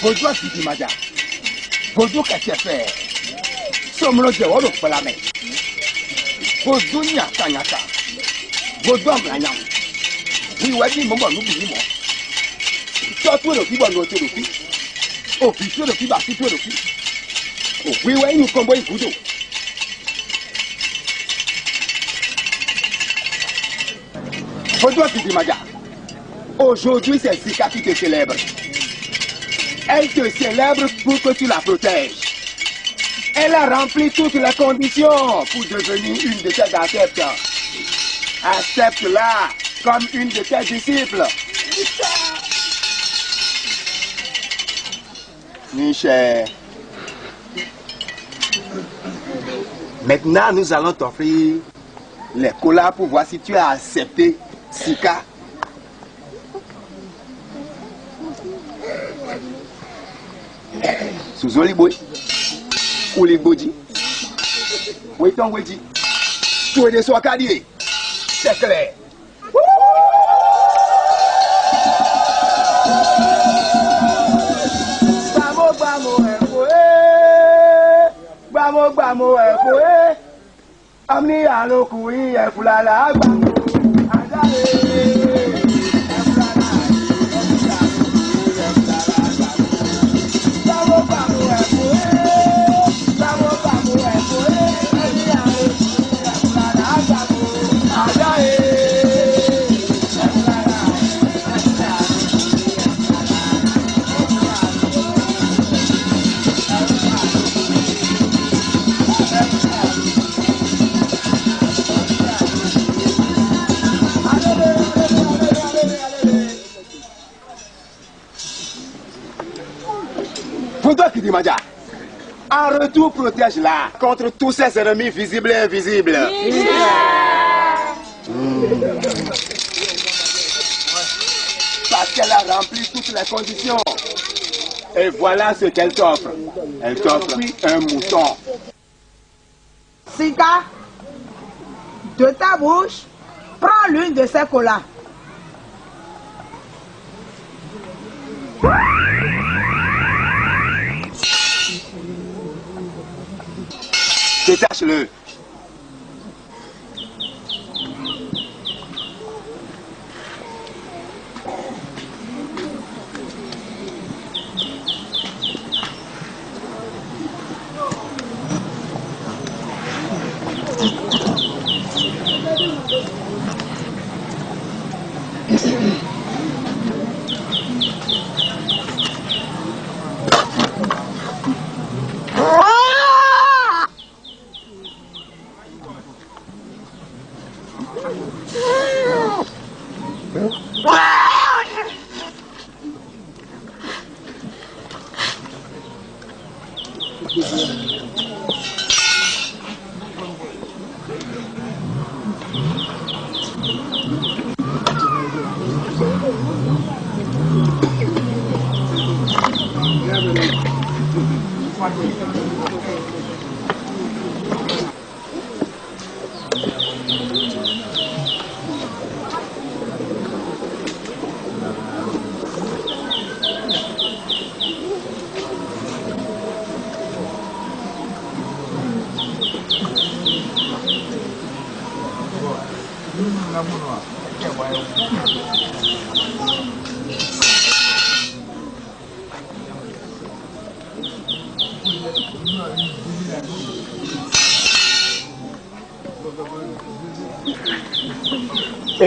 Godua Sidi Maja, Godua Kachefe, Somro de Oro Palame, Godunia Tanyaka, Godua Manyam, we were in Momo Nubi. Short with the people no to the feet. Oh, be sure the people are to the feet. Oh, we were in Combo Kudo. Godua Sidi Maja, aujourd'hui c'est Sika qui te célèbre. Elle te célèbre pour que tu la protèges. Elle a rempli toutes les conditions pour devenir une de tes adeptes. Accepte-la comme une de tes disciples. Michel. Maintenant, nous allons t'offrir les colas pour voir si tu as accepté Sika. Suzoli boy, Uli Boji, Waiton Weji, tu es de Swakadi, c'est clair. Bamo, Amni Alokui, Fulala, Maja, En retour, protège-la contre tous ses ennemis visibles et invisibles. Parce qu'elle a rempli toutes les conditions. Et voilà ce qu'elle t'offre. Elle t'offre un mouton. Sika, de ta bouche, prends l'une de ces colas. Détache-le.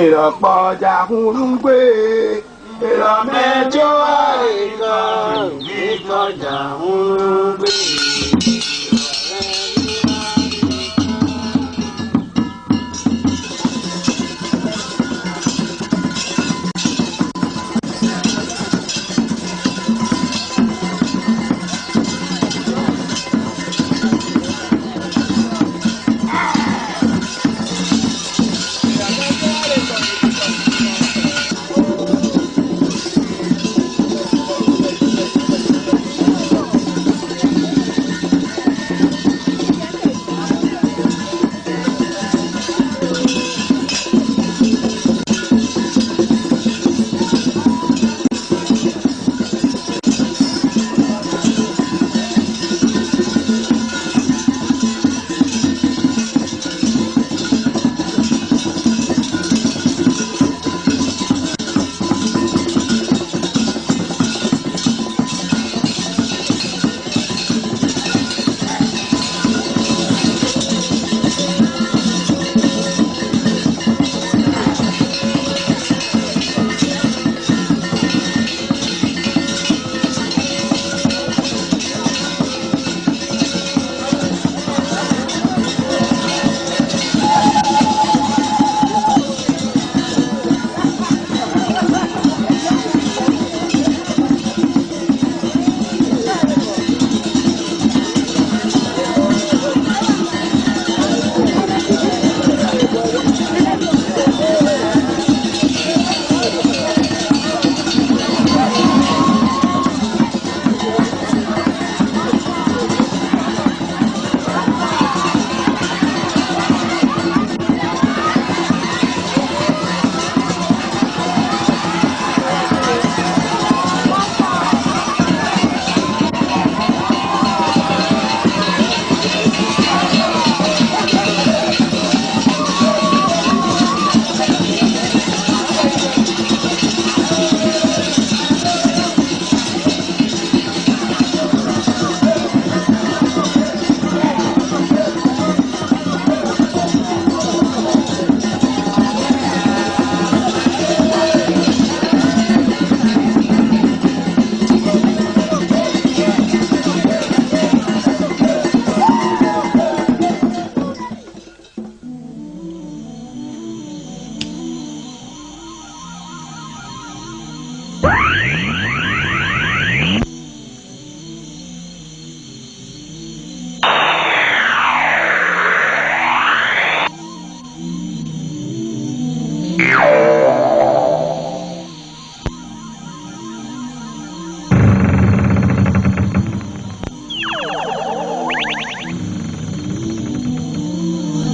Ìrọ̀pọ̀jà ń gbé ìrọ̀ mẹ́jọ àìkan ìkọjà ń gbé.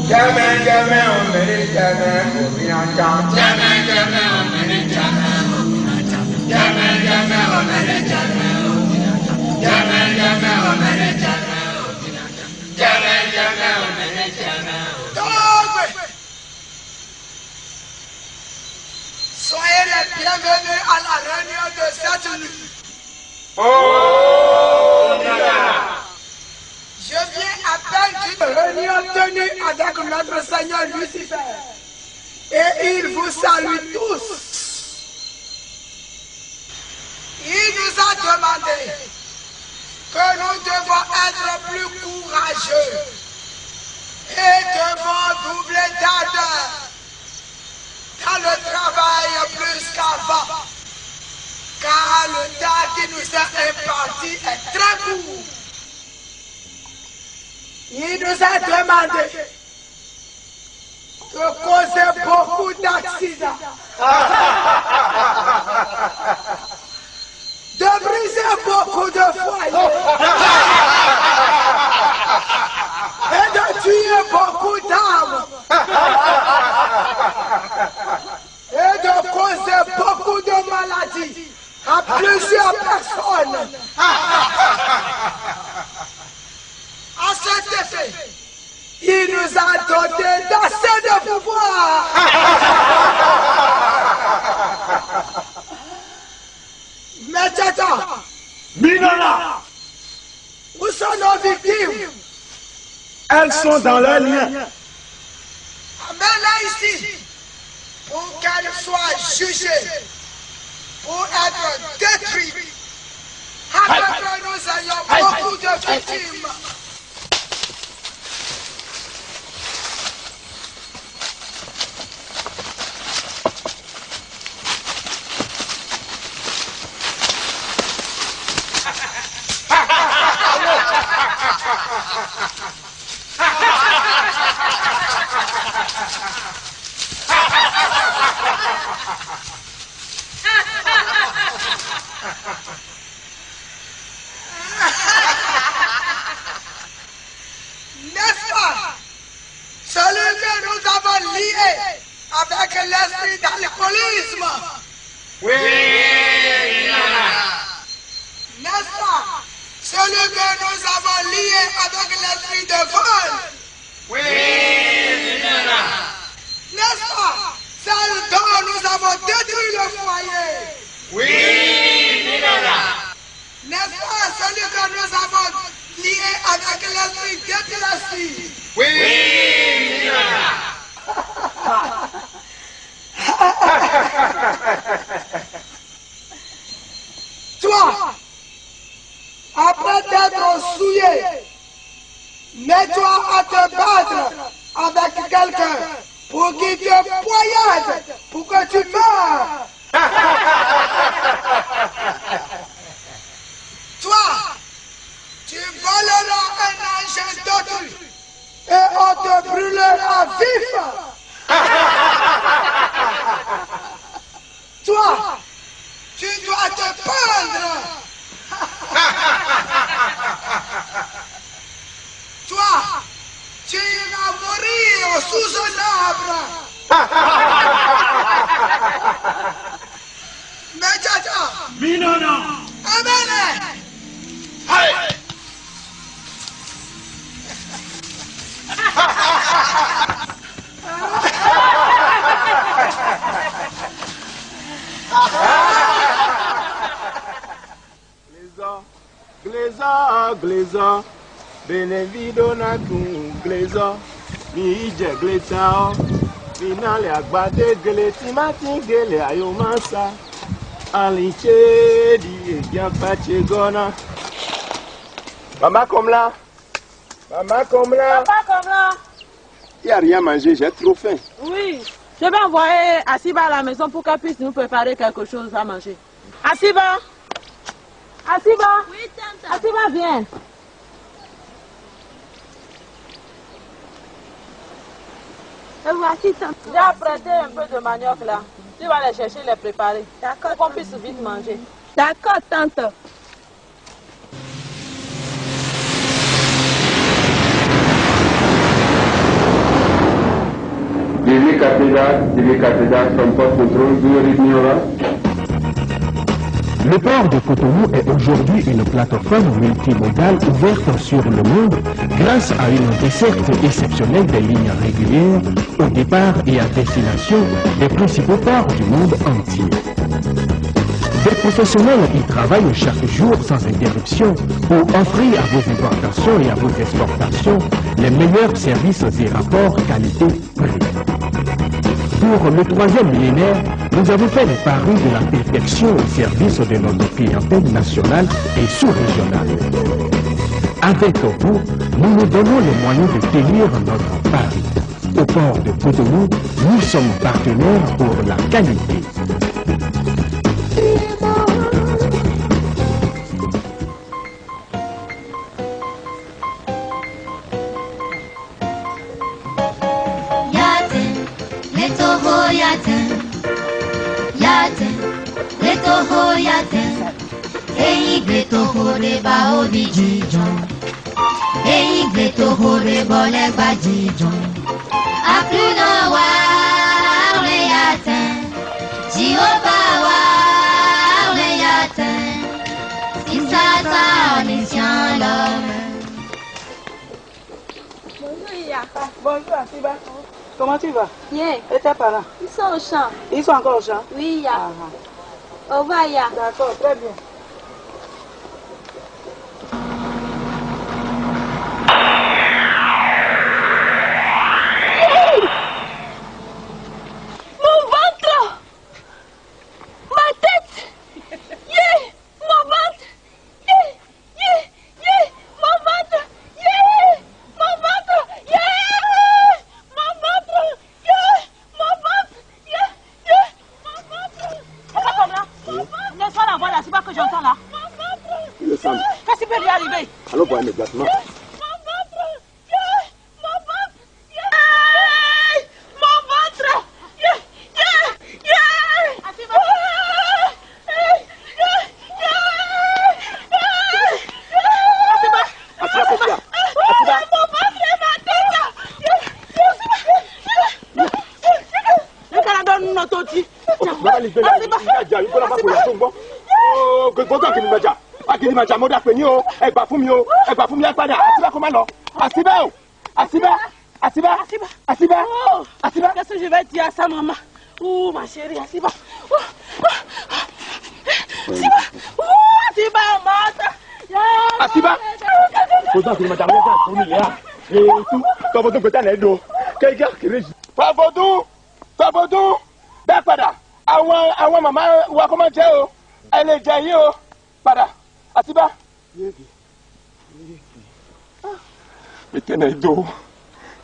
Jamais, jamais, on mérite jamais, on vient jamais. Jamais, jamais, on mérite jamais, on vient jamais. Jamais, jamais, on mérite jamais, on vient jamais. Jamais, jamais, on mérite jamais, on vient jamais. Jamais, jamais, on mérite jamais, on vient jamais. Soyez les bienvenus à la réunion de cette nuit. Oh, Nana. Je viens à peine d'une réunion tenue avec notre Seigneur Lucifer. Et il vous salue tous. Il nous a demandé que nous devons être plus courageux et devons doubler d'ardeur dans le travail plus qu'avant, car le temps qui nous est imparti est très court. Il nous a demandé de causer beaucoup d'accidents, de briser beaucoup de foyers et de tuer beaucoup d'âmes et de causer beaucoup de maladies à plusieurs personnes. À cet effet, il nous a doté d'assez de pouvoir. Mais Tata, Minana, où sont nos victimes? elles sont dans leur lien. Amène-les ici pour qu'elles soient jugées, pour être détruites, afin que nous ayons beaucoup de victimes. N'est-ce pas? Celui que nous avons lié avec l'esprit d'alcoolisme. Oui, Nana. N'est-ce pas? Celui que nous avons lié avec l'esprit de vol. Oui, Nana. N'est-ce pas? Celle dont nous avons détruit le foyer. Oui, Nana. N'est-ce pas? Celui que nous avons lié avec l'esprit d'épilepsie. Oui, Nana. Toi, après t'être souillé, mets-toi à te battre avec quelqu'un pour qu'il te poignarde, pour que tu meurs. Toi, tu voleras un engin d'autrui et on te brûlera vif. Toi, tu dois te pendre. Toi, tu vas mourir sous un arbre. Mais Tata, Minana, amène. Gleza, gleza, benevido na kun gleza, mi ije gleta o, mi nale agbade gele ti ma ti gele ayomasa, alinche di egian pache gona. Maman comme là, maman comme là. Papa, comme là. Il n'y a rien à manger, j'ai trop faim. Oui, je vais envoyer Asiba à la maison pour qu'elle puisse nous préparer quelque chose à manger. Asiba, Asiba. Oui, tante. Asiba, viens. Et voici, tante. J'ai apprêté un peu de manioc là. Tu vas les chercher, les préparer. D'accord. Pour qu'on puisse vite manger. D'accord, tante. Le port de Cotonou est aujourd'hui une plateforme multimodale ouverte sur le monde grâce à une desserte exceptionnelle des lignes régulières au départ et à destination des principaux ports du monde entier. Des professionnels y travaillent chaque jour sans interruption pour offrir à vos importations et à vos exportations les meilleurs services et rapports qualité-prix. Pour le 3e millénaire, nous avons fait le pari de la perfection au service de notre clientèle nationale et sous-régionale. Avec vous, nous nous donnons les moyens de tenir notre pari. Au port de Cotonou, nous sommes partenaires pour la qualité. Bonjour Asiba. Comment tu vas? Bien. Et tes parents? Ils sont au champ. Ils sont encore au champ? Oui, Ya. Au revoir, Ya. D'accord, très bien. Mon ventre! Ma tête! Yeah! Mon ventre! Yeah! Yeah! Yeah! Mon ventre! Yeah! Mon ventre! Yeah! Mon ventre! Yeah! Mon ventre! Yeah! Yeah! Mon ventre! C'est pas comme là? N'est-ce pas la voix d'Asiba que j'entends là? Mon ventre! Qu'est-ce qui peut lui arriver? Allons voir immédiatement. Qu'est-ce que je vais dire à sa maman? Oh, ma chérie, Asiba. Asiba, Asiba! Pourtant, tu ne m'as jamais dit là. Et tout, ton vodou peut t'en aider. Quelqu'un qui réagit. Pas vodou! Pas vodou! D'accord. Awa maman, ou comment tu es? Elle est jaillie. Pada. Asiba! Mais t'en aides.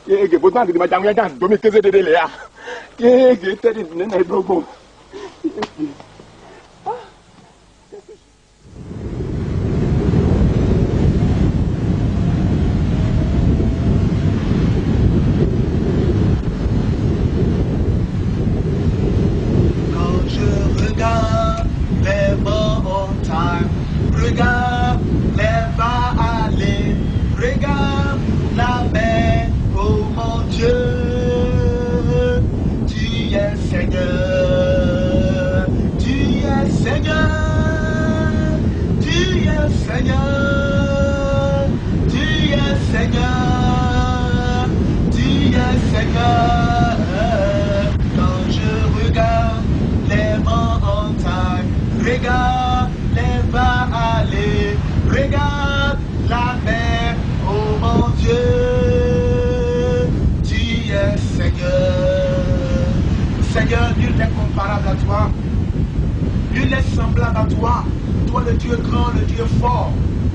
Yége, pourtant, tu ne m'as jamais dit domi que c'est de Léa. Yége, t'es dit, n'en aides pas. Regarde les va aller, regarde la mer, oh mon Dieu, tu es Seigneur, tu es Seigneur, tu es Seigneur, tu es Seigneur, tu es Seigneur. Quand je regarde les montagnes, regarde les va aller, regarde la mer, oh mon Dieu, tu es Seigneur. Seigneur, nul n'est comparable à toi, nul n'est semblable à toi. Toi le Dieu grand, le Dieu fort,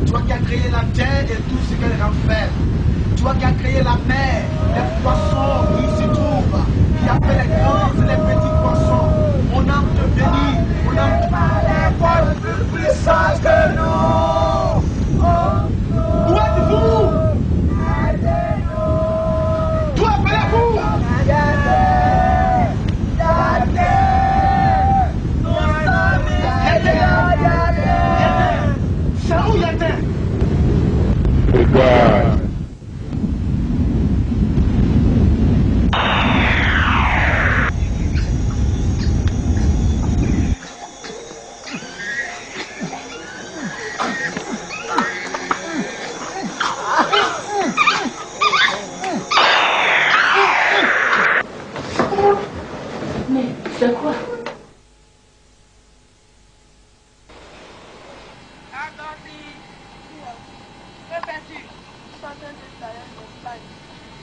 toi qui as créé la terre et tout ce qu'elle renferme, toi qui as créé la mer, les poissons qui s'y trouvent, qui appelle les grands et les petits poissons. Mon âme te bénit, mon âme te bénit, plus puissant que nous. Où êtes-vous? D'où appelez-vous? C'est où Yatin? Regarde.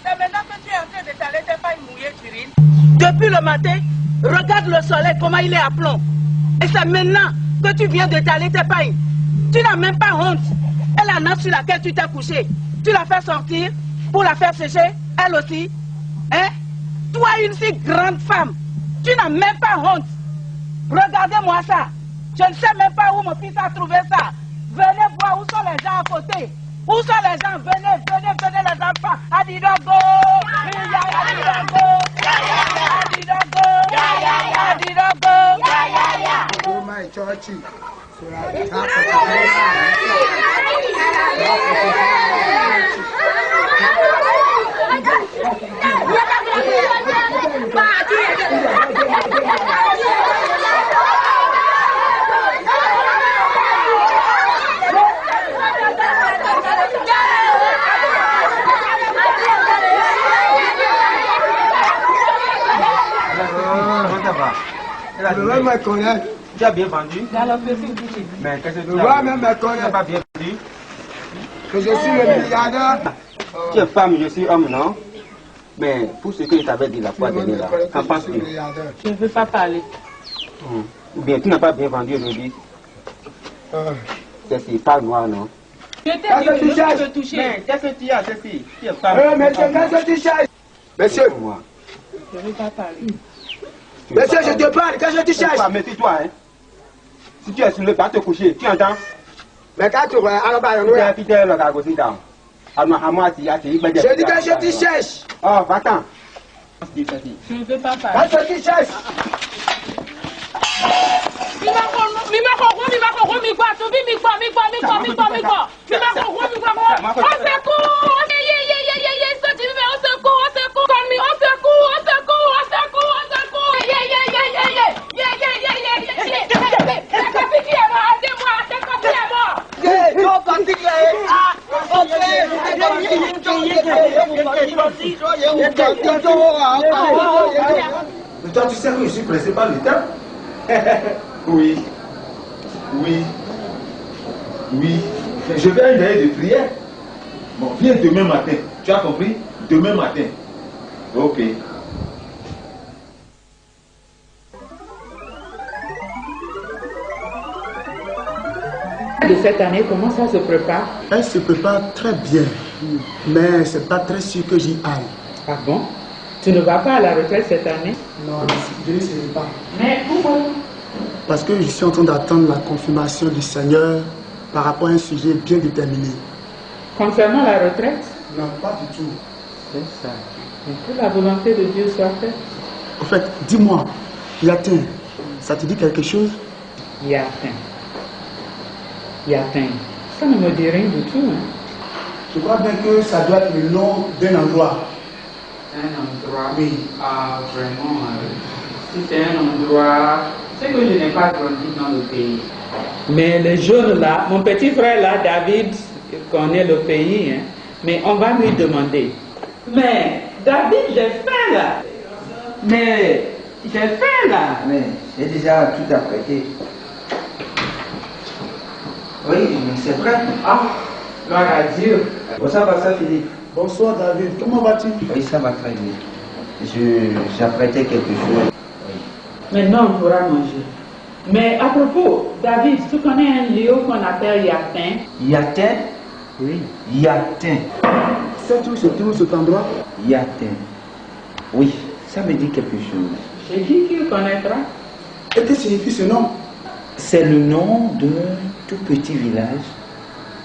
C'est maintenant que tu es en train d'étaler tes pailles mouillées d'urine. Depuis le matin, regarde le soleil, comment il est à plomb. Et c'est maintenant que tu viens d'étaler tes pailles. Tu n'as même pas honte. Et la nappe sur laquelle tu t'es couché, tu l'as fait sortir pour la faire sécher, elle aussi. Hein? Toi, une si grande femme, tu n'as même pas honte. Regardez-moi ça. Je ne sais même pas où mon fils a trouvé ça. Venez voir où sont les gens à côté. Où sont les gens? Venez, venez, venez les enfants. Adidogo! Adidogo! Adidogo! Adidogo! Oh my church. Le me connaît. Tu as bien vendu? Mais qu'est-ce que tu as même me connaît. pas bien vendu? Que je suis le milliardaire. Tu es femme, je suis homme, non? Mais pour ce que je t'avais dit la fois dernière, là, qu'en penses-tu? Je ne veux pas parler. Ou bien tu n'as pas bien vendu aujourd'hui? C'est pas noir, non? Je t'ai dit que je ne peux toucher. Mais qu'est-ce que tu as, ceci? Tu es femme. Monsieur, qu'est-ce que tu cherches? Monsieur, Je ne veux pas parler. monsieur, je te parle, qu'est-ce que tu cherches? Mais tais-toi, hein? Si tu es sur le pas te coucher, tu entends? Mais quand tu vois, alors, bah, Tu es Peter le gars aussi dans. Je dis que je te cherche. Oh, va-t'en. Je ne veux pas parler. Qu'est-ce que tu cherches? Toi, tu sais que je suis pressé par le temps. Oui. Oui. Oui. Je vais à une veille de prière. Bon, viens demain matin. Tu as compris? Demain matin. Ok. De cette année, comment ça se prépare? Elle se prépare très bien, mais c'est pas très sûr que j'y aille. Ah bon? Tu ne vas pas à la retraite cette année? Non, je ne sais pas. Mais pourquoi? Parce que je suis en train d'attendre la confirmation du Seigneur par rapport à un sujet bien déterminé. Concernant la retraite? Non, pas du tout. C'est ça. Mais que la volonté de Dieu soit faite. En fait, dis-moi, Yatin, ça te dit quelque chose? Yatin. Yatin. Ça ne me dit rien du tout. Hein. Je crois bien que ça doit être le nom d'un endroit. Un endroit? Oui. Ah, vraiment. Si c'est un endroit, c'est que je n'ai pas grandi dans le pays. Mais les jeunes là, mon petit frère là, David, connaît le pays, hein, mais on va lui demander. Mais David, j'ai faim là. Mais j'ai faim là. Mais j'ai déjà tout apprêté. Oui, mais c'est vrai. Ah, gloire à Dieu. Bonsoir, Pasteur Philippe. Bonsoir David, comment vas-tu? Oui, ça va très bien. J'apprêtais quelque chose. Maintenant, on pourra manger. Mais à propos, David, tu connais un lieu qu'on appelle Yatin? Yatin? Oui. Yatin. Sais-tu où se trouve cet endroit? Yatin. Oui, ça me dit quelque chose. J'ai dit qu'il connaîtra. Et que signifie ce nom? C'est le nom d'un tout petit village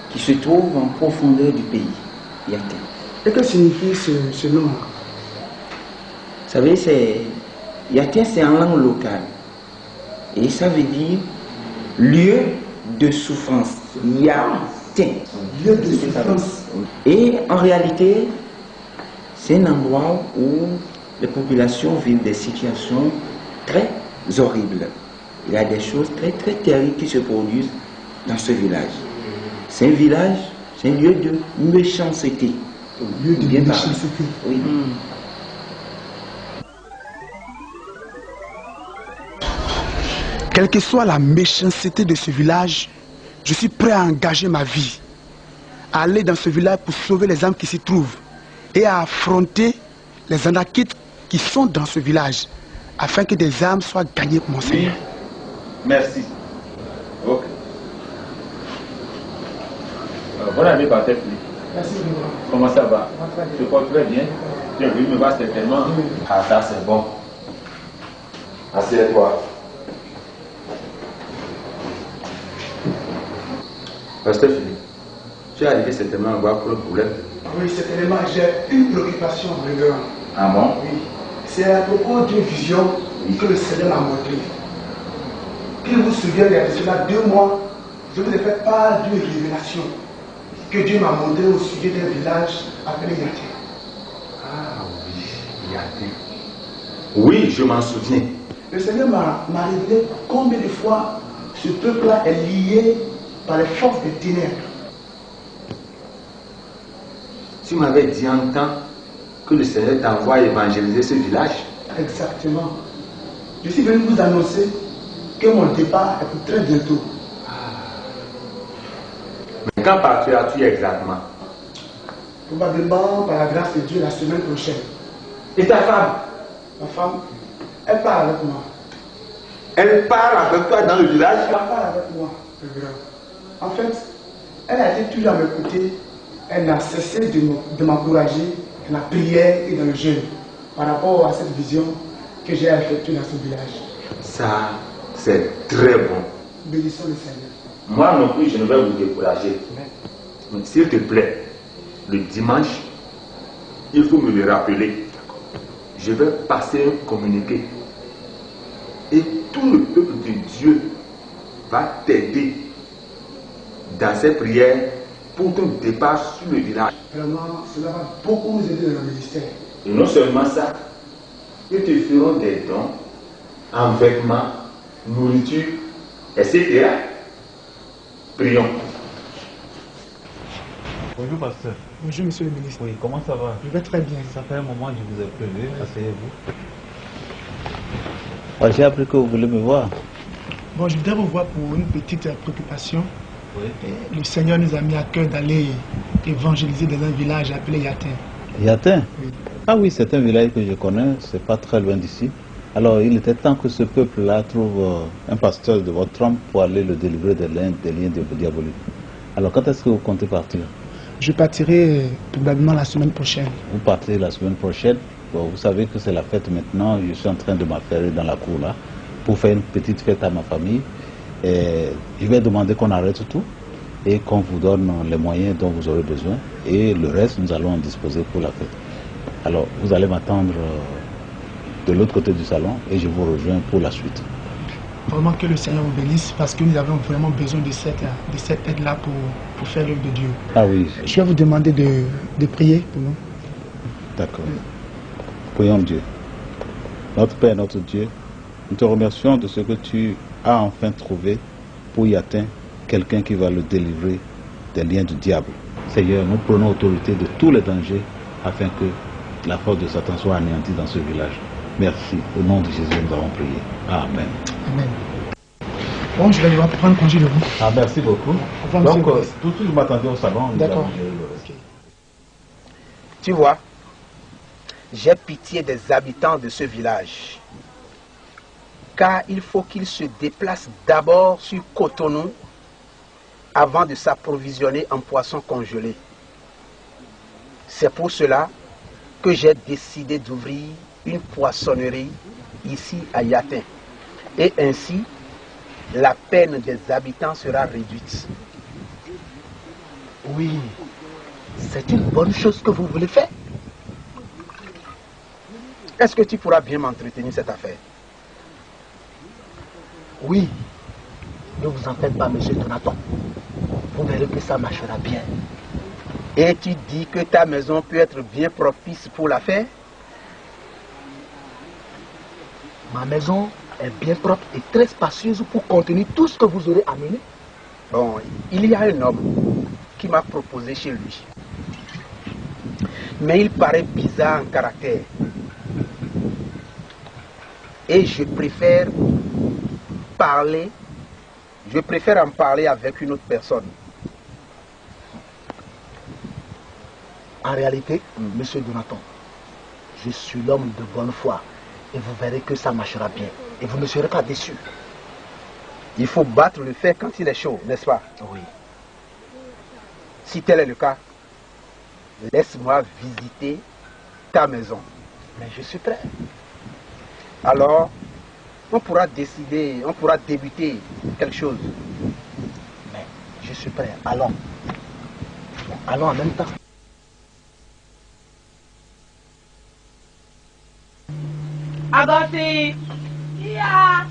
qui se trouve en profondeur du pays. Yatin. Et que signifie ce nom? Vous savez, Yatin, c'est en langue locale. Et ça veut dire lieu de souffrance. Yatin. Lieu de souffrance. Et en réalité, c'est un endroit où les populations vivent des situations très horribles. Il y a des choses très très terribles qui se produisent dans ce village. C'est un village, c'est un lieu de méchanceté. Lieu de méchanceté. Oui. Quelle que soit la méchanceté de ce village, je suis prêt à engager ma vie, à aller dans ce village pour sauver les âmes qui s'y trouvent et à affronter les anakites qui sont dans ce village afin que des âmes soient gagnées pour mon Seigneur. Merci. Ok. Bonne année, Pater. Merci. Comment ça va? Je porte très bien. Tu es venu me voir certainement. Ah, ça c'est bon. Assieds-toi. Pasteur Philippe, tu es arrivé certainement à voir pour le problème. Oui, certainement, j'ai une préoccupation, révérend. Ah bon? Oui. C'est à propos d'une vision que le Seigneur m'a montrée. Qu'il vous souvienne, il y a de cela 2 mois, je vous ai fait part d'une révélation que Dieu m'a montrée au sujet d'un village appelé Yaté. Ah oui, Yaté. Oui, je m'en souviens. Le Seigneur m'a révélé combien de fois ce peuple-là est lié par les forces des ténèbres. Tu m'avais dit en temps que le Seigneur t'envoie évangéliser ce village. Exactement. Je suis venu vous annoncer que mon départ est pour très bientôt. Mais quand partiras-tu exactement? Probablement par la grâce de Dieu la semaine prochaine. Et ta femme? Ma femme, elle part avec moi. Elle part avec toi dans le village? Elle part avec moi. En fait, elle a été toujours à mes côtés. Elle n'a cessé de m'encourager dans la prière et dans le jeûne par rapport à cette vision que j'ai effectuée dans ce village. Ça, c'est très bon. Bénissons le Seigneur. Moi non plus, je ne vais vous décourager. Mais s'il te plaît, le dimanche, il faut me le rappeler. Je vais passer un communiqué. Et tout le peuple de Dieu va t'aider dans ces prières pour ton départ sur le village. Vraiment, cela va beaucoup nous aider dans le ministère. Et non seulement ça, ils te feront des dons en vêtements, nourriture, etc. Prions. Bonjour pasteur. Bonjour monsieur le ministre. Oui, comment ça va? Je vais très bien. Ça fait un moment que je vous ai prévu, asseyez-vous. Ouais, j'ai appris que vous voulez me voir. Bon, je voudrais vous voir pour une petite préoccupation. Oui. Et le Seigneur nous a mis à cœur d'aller évangéliser dans un village appelé Yatin. Yatin? Oui. Ah oui, c'est un village que je connais, c'est pas très loin d'ici. Alors il était temps que ce peuple-là trouve un pasteur de votre trempe pour aller le délivrer des liens diaboliques. Alors quand est-ce que vous comptez partir? Je partirai probablement la semaine prochaine. Vous partez la semaine prochaine. Bon, vous savez que c'est la fête maintenant. Je suis en train de m'affairer dans la cour là pour faire une petite fête à ma famille. Et je vais demander qu'on arrête tout et qu'on vous donne les moyens dont vous aurez besoin. Et le reste, nous allons en disposer pour la fête. Alors, vous allez m'attendre de l'autre côté du salon et je vous rejoins pour la suite. Vraiment que le Seigneur vous bénisse parce que nous avons vraiment besoin de cette aide-là pour faire l'œuvre de Dieu. Ah oui. Je vais vous demander de prier pour nous. D'accord. Prions Dieu. Notre Père, notre Dieu, nous te remercions de ce que tu as enfin trouvé pour y atteindre quelqu'un qui va le délivrer des liens du diable. Seigneur, nous prenons autorité de tous les dangers afin que la force de Satan soit anéantie dans ce village. Merci. Au nom de Jésus, nous avons prié. Amen. Amen. Bon, je vais devoir prendre congé de vous. Ah, merci beaucoup. Donc, tout de suite, vous m'attendez au salon. D'accord. Okay. Tu vois, j'ai pitié des habitants de ce village. Car il faut qu'ils se déplacent d'abord sur Cotonou avant de s'approvisionner en poissons congelés. C'est pour cela que j'ai décidé d'ouvrir une poissonnerie ici à Yatin. Et ainsi, la peine des habitants sera réduite. Oui, c'est une bonne chose que vous voulez faire. Est-ce que tu pourras bien m'entretenir cette affaire? Oui, ne vous en faites pas, monsieur Donaton. Vous verrez que ça marchera bien. Et tu dis que ta maison peut être bien propice pour l'affaire? Ma maison est bien propre et très spacieuse pour contenir tout ce que vous aurez amené. Bon, il y a un homme qui m'a proposé chez lui. Mais il paraît bizarre en caractère. Et je préfère en parler avec une autre personne. En réalité, monsieur Donaton, je suis l'homme de bonne foi. Et vous verrez que ça marchera bien. Et vous ne serez pas déçus. Il faut battre le fer quand il est chaud, n'est-ce pas? Oui. Si tel est le cas, laisse-moi visiter ta maison. Mais je suis prêt. Alors, on pourra décider, on pourra débuter quelque chose. Mais je suis prêt. Allons. Bon, allons en même temps. Agosti,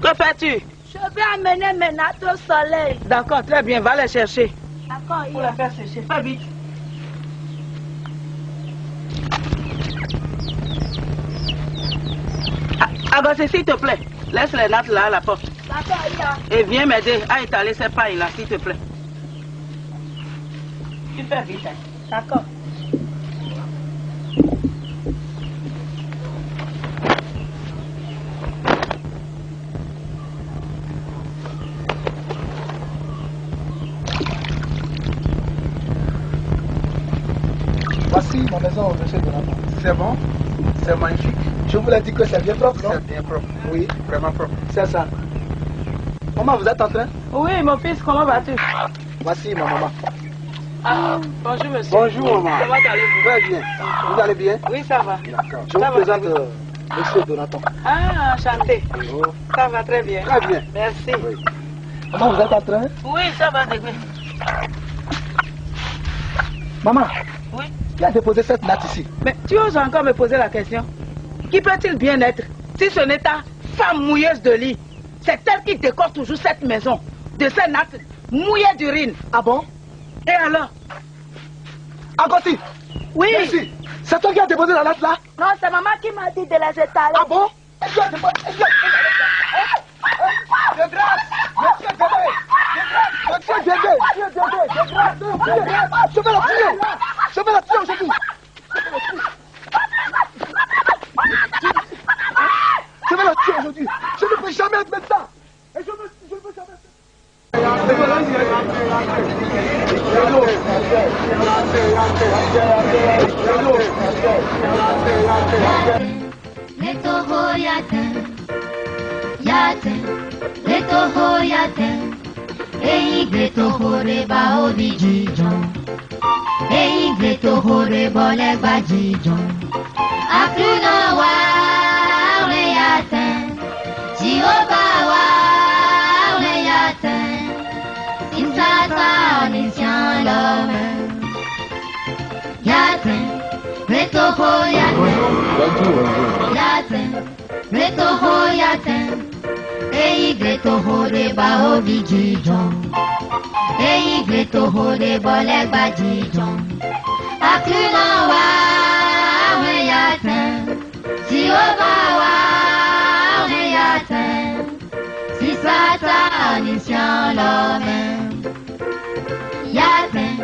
que fais-tu? Je vais amener mes nattes au soleil. D'accord, très bien, va les chercher. D'accord, Pour les faire sécher, fais vite. Agosti, s'il te plaît, laisse les nattes là à la porte. D'accord, Ia. Et viens m'aider à étaler ces pailles là, s'il te plaît. Tu fais vite, hein. D'accord. Voici ma maison, monsieur Donaton. C'est bon? C'est magnifique. Je vous l'ai dit que c'est bien propre, non? C'est bien propre. Oui. Vraiment propre. C'est ça. Maman, vous êtes en train? Oui, mon fils, comment vas-tu? Voici ma maman. Ah, bonjour, monsieur. Bonjour, maman. Comment allez-vous? Très bien. Vous allez bien? Oui, ça va. D'accord. Je vous présente monsieur Donaton. Ah, enchanté. Bonjour. Ça va très bien. Très bien. Merci. Oui. Maman, vous êtes en train? Oui, ça va, Dégué. Maman, Oui. qui a déposé cette natte ici? Mais tu oses encore me poser la question? Qui peut-il bien être si ce n'est ta femme mouilleuse de lit? C'est elle qui décore toujours cette maison de ces nattes mouillées d'urine. Ah bon? Et alors? Agosti! Oui. Viens ici. C'est toi qui as déposé la natte là? Non, c'est maman qui m'a dit de les étaler. Ah bon? De grâce! Monsieur Dédé! Monsieur Dédé! Je vais la tuer! Je vais la tuer aujourd'hui! Je vais la tuer aujourd'hui! Je ne peux jamais admettre ça! Et je ne veux jamais... Letoho yaten, yaten, letoho yaten, eyi gletoho reba obi jijon, eyi gletoho reba legba jijon, akuna wa ore yaten, Jehovah wa ore yaten, insata onisian lome, yaten, letoho yaten. Yaten, retoho yaten, eyi gletoho reba obi jijon, eyi gletoho reba legba jijon, akuna wa ore yaten, Jehovah wa ore yaten, si Satan isyan lome. Yaten,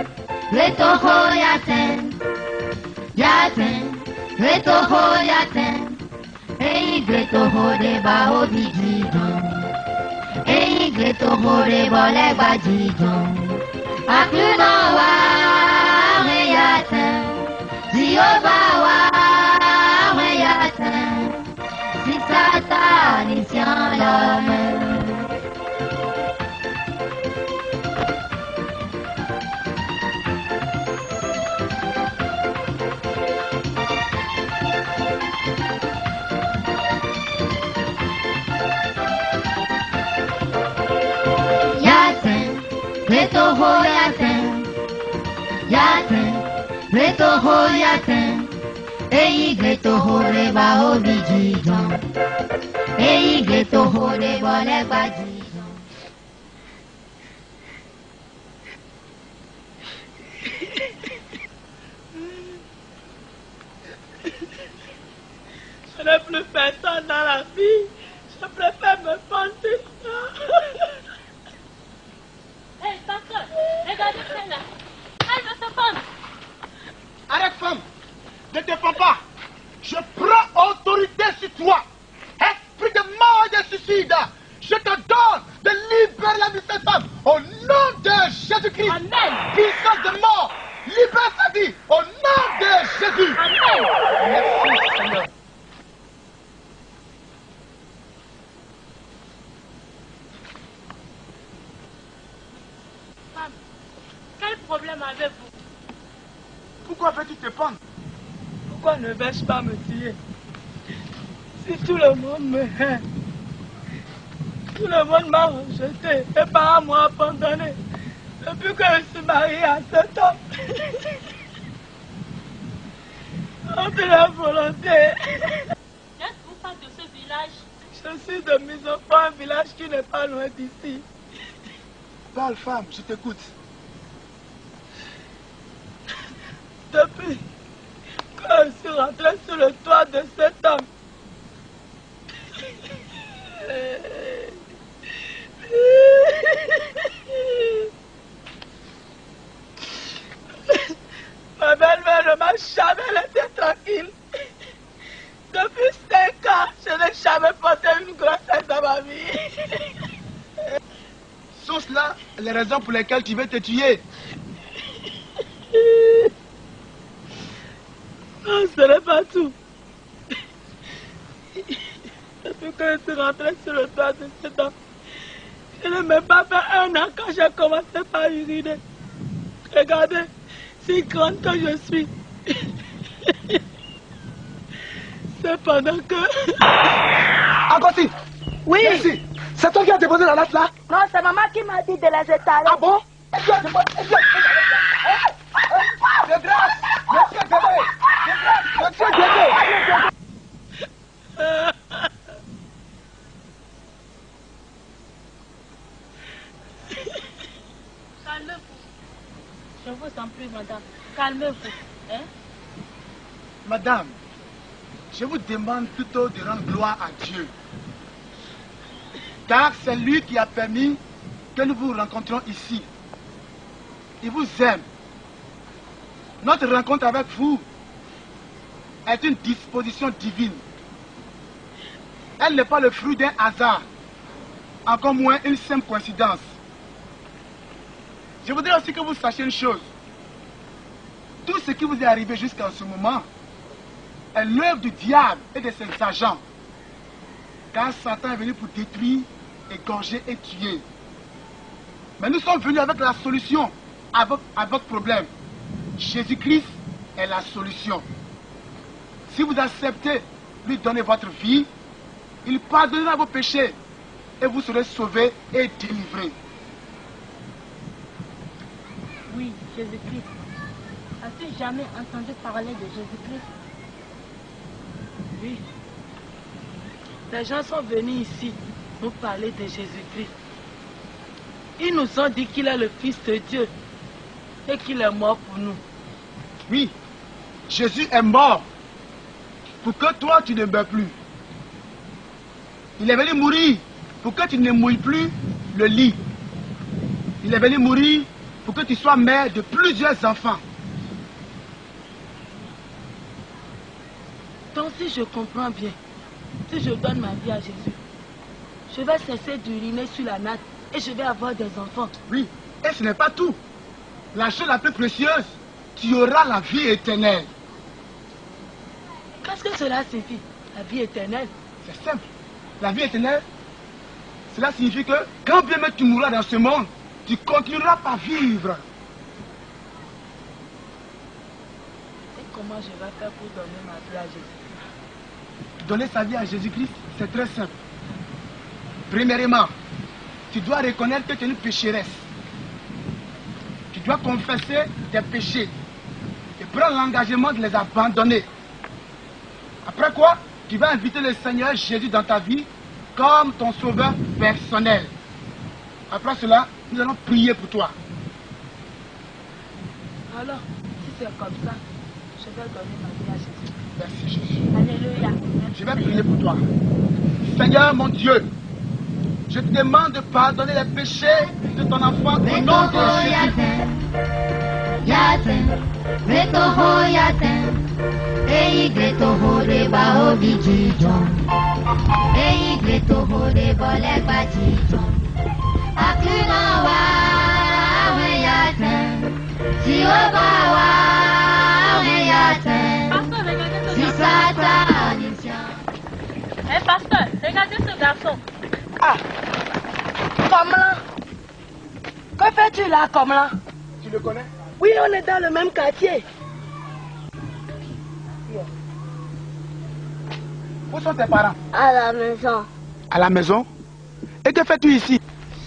retoho yaten, yaten. Gletoho yaten, eyi gletoho reba obi jijon, eyi gletoho reba legba jijon, akuna wa ore yaten, Jehovah wa ore yaten, si Satan isyan lome. Gletoho yaten, yaten, gletoho yaten, eyi gletoho reba obi jijon, eyi gletoho reba legba jijon. Je n'ai plus personne dans la vie. Je préfère me pendre. Hé, pasteur, regardez celle-là. Elle veut se pendre. Arrête, femme! Ne te fends pas! Je prends autorité sur toi! Esprit de mort et de suicide! Je te donne de libérer la vie de cette femme! Au nom de Jésus-Christ! Amen! Puissance de mort! libère sa vie au nom de Jésus. Amen. Merci Seigneur. Femme, quel problème avez-vous? Pourquoi veux-tu te pendre? Pourquoi ne vais-je pas me tuer? Si tout le monde me hait, tout le monde m'a rejeté, mes parents m'ont abandonné. Depuis que je suis mariée à cet homme, contre la volonté. N'êtes-vous pas de ce village? Je suis de Misopho, un village qui n'est pas loin d'ici. Parle femme, je t'écoute. Depuis que je suis rentrée sur le toit de cet homme, ma belle-mère ne m'a jamais laissé tranquille. Depuis 5 ans, je n'ai jamais porté une grossesse dans ma vie. Sont cela les raisons pour lesquelles tu veux te tuer? Non, ce n'est pas tout. Depuis que je suis rentrée sur le toit de cet homme, je n'ai même pas fait 1 an quand j'ai commencé par uriner. Regardez, si grande que je suis. Cependant que... Agostine! Oui! Merci. C'est toi qui as déposé la latte là? Non, c'est maman qui m'a dit de les étaler. Ah bon? De grâce! Monsieur Bébé! De grâce! Monsieur Bébé! Calmez-vous. Je vous en prie, madame. Calmez-vous. Hein? Madame, je vous demande plutôt de rendre gloire à Dieu. Car c'est lui qui a permis que nous vous rencontrions ici. Il vous aime. Notre rencontre avec vous est une disposition divine. Elle n'est pas le fruit d'un hasard, encore moins une simple coïncidence. Je voudrais aussi que vous sachiez une chose. Tout ce qui vous est arrivé jusqu'à ce moment est l'œuvre du diable et de ses agents. Car Satan est venu pour détruire, égorger et tuer. Mais nous sommes venus avec la solution à votre problème. Jésus-Christ est la solution. Si vous acceptez lui donner votre vie, il pardonnera vos péchés et vous serez sauvés et délivrés. Oui, Jésus-Christ. As-tu jamais entendu parler de Jésus-Christ? Oui. Les gens sont venus ici nous parler de Jésus-Christ. Ils nous ont dit qu'il est le Fils de Dieu et qu'il est mort pour nous. Oui, Jésus est mort pour que toi tu ne meurs plus. Il est venu mourir pour que tu ne mouilles plus le lit. Il est venu mourir pour que tu sois mère de plusieurs enfants. Donc si je comprends bien, si je donne ma vie à Jésus, je vais cesser d'uriner sur la natte et je vais avoir des enfants. Oui, et ce n'est pas tout. La chose la plus précieuse, tu auras la vie éternelle. Qu'est-ce que cela signifie, la vie éternelle? C'est simple. La vie éternelle, cela signifie que quand bien même tu mourras dans ce monde, tu continueras par vivre. Et comment je vais faire pour donner ma vie à Jésus-Christ? Donner sa vie à Jésus-Christ, c'est très simple. Premièrement, tu dois reconnaître que tu es une pécheresse. Tu dois confesser tes péchés et prendre l'engagement de les abandonner. Après quoi, tu vas inviter le Seigneur Jésus dans ta vie comme ton sauveur personnel. Après cela, nous allons prier pour toi. Alors, si c'est comme ça, je vais donner ma vie à Jésus. Merci Jésus. Alléluia. Je vais prier pour toi. Seigneur mon Dieu, je te demande de pardonner les péchés de ton enfant au nom de Jésus. Si Obawa, si Satanisha. Eh pasteur, regardez ce garçon. Ah, comme là. Que fais-tu là, comme là? Tu le connais? Oui, on est dans le même quartier. Où sont tes parents? À la maison. À la maison? Et que fais-tu ici?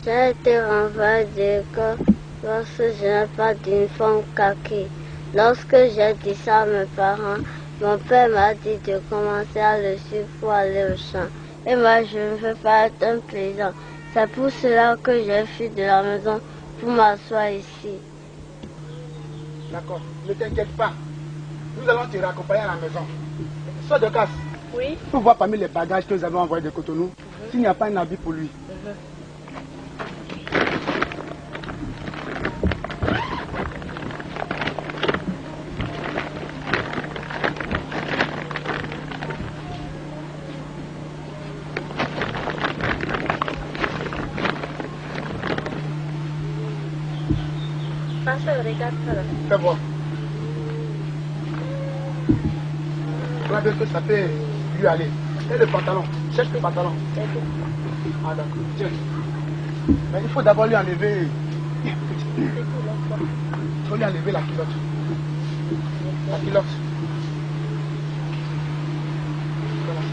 J'ai été renvoyé de l'école lorsque je n'ai pas d'uniforme kaki. Lorsque j'ai dit ça à mes parents, mon père m'a dit de commencer à le suivre pour aller au champ. Et moi, je ne veux pas être un paysan. C'est pour cela que j'ai fui de la maison pour m'asseoir ici. D'accord, ne t'inquiète pas. Nous allons te raccompagner à la maison. Sois de casse. Oui. Tu peux voir parmi les bagages que nous avons envoyés de Cotonou s'il n'y a pas un habit pour lui. Regarde ça là. Fais voir. Voilà bien que ça peut lui aller. Et le pantalon. Cherche le pantalon. Ah d'accord. Tiens. Mais il faut d'abord lui enlever. Il faut lui enlever la culotte. La culotte. Voilà ça.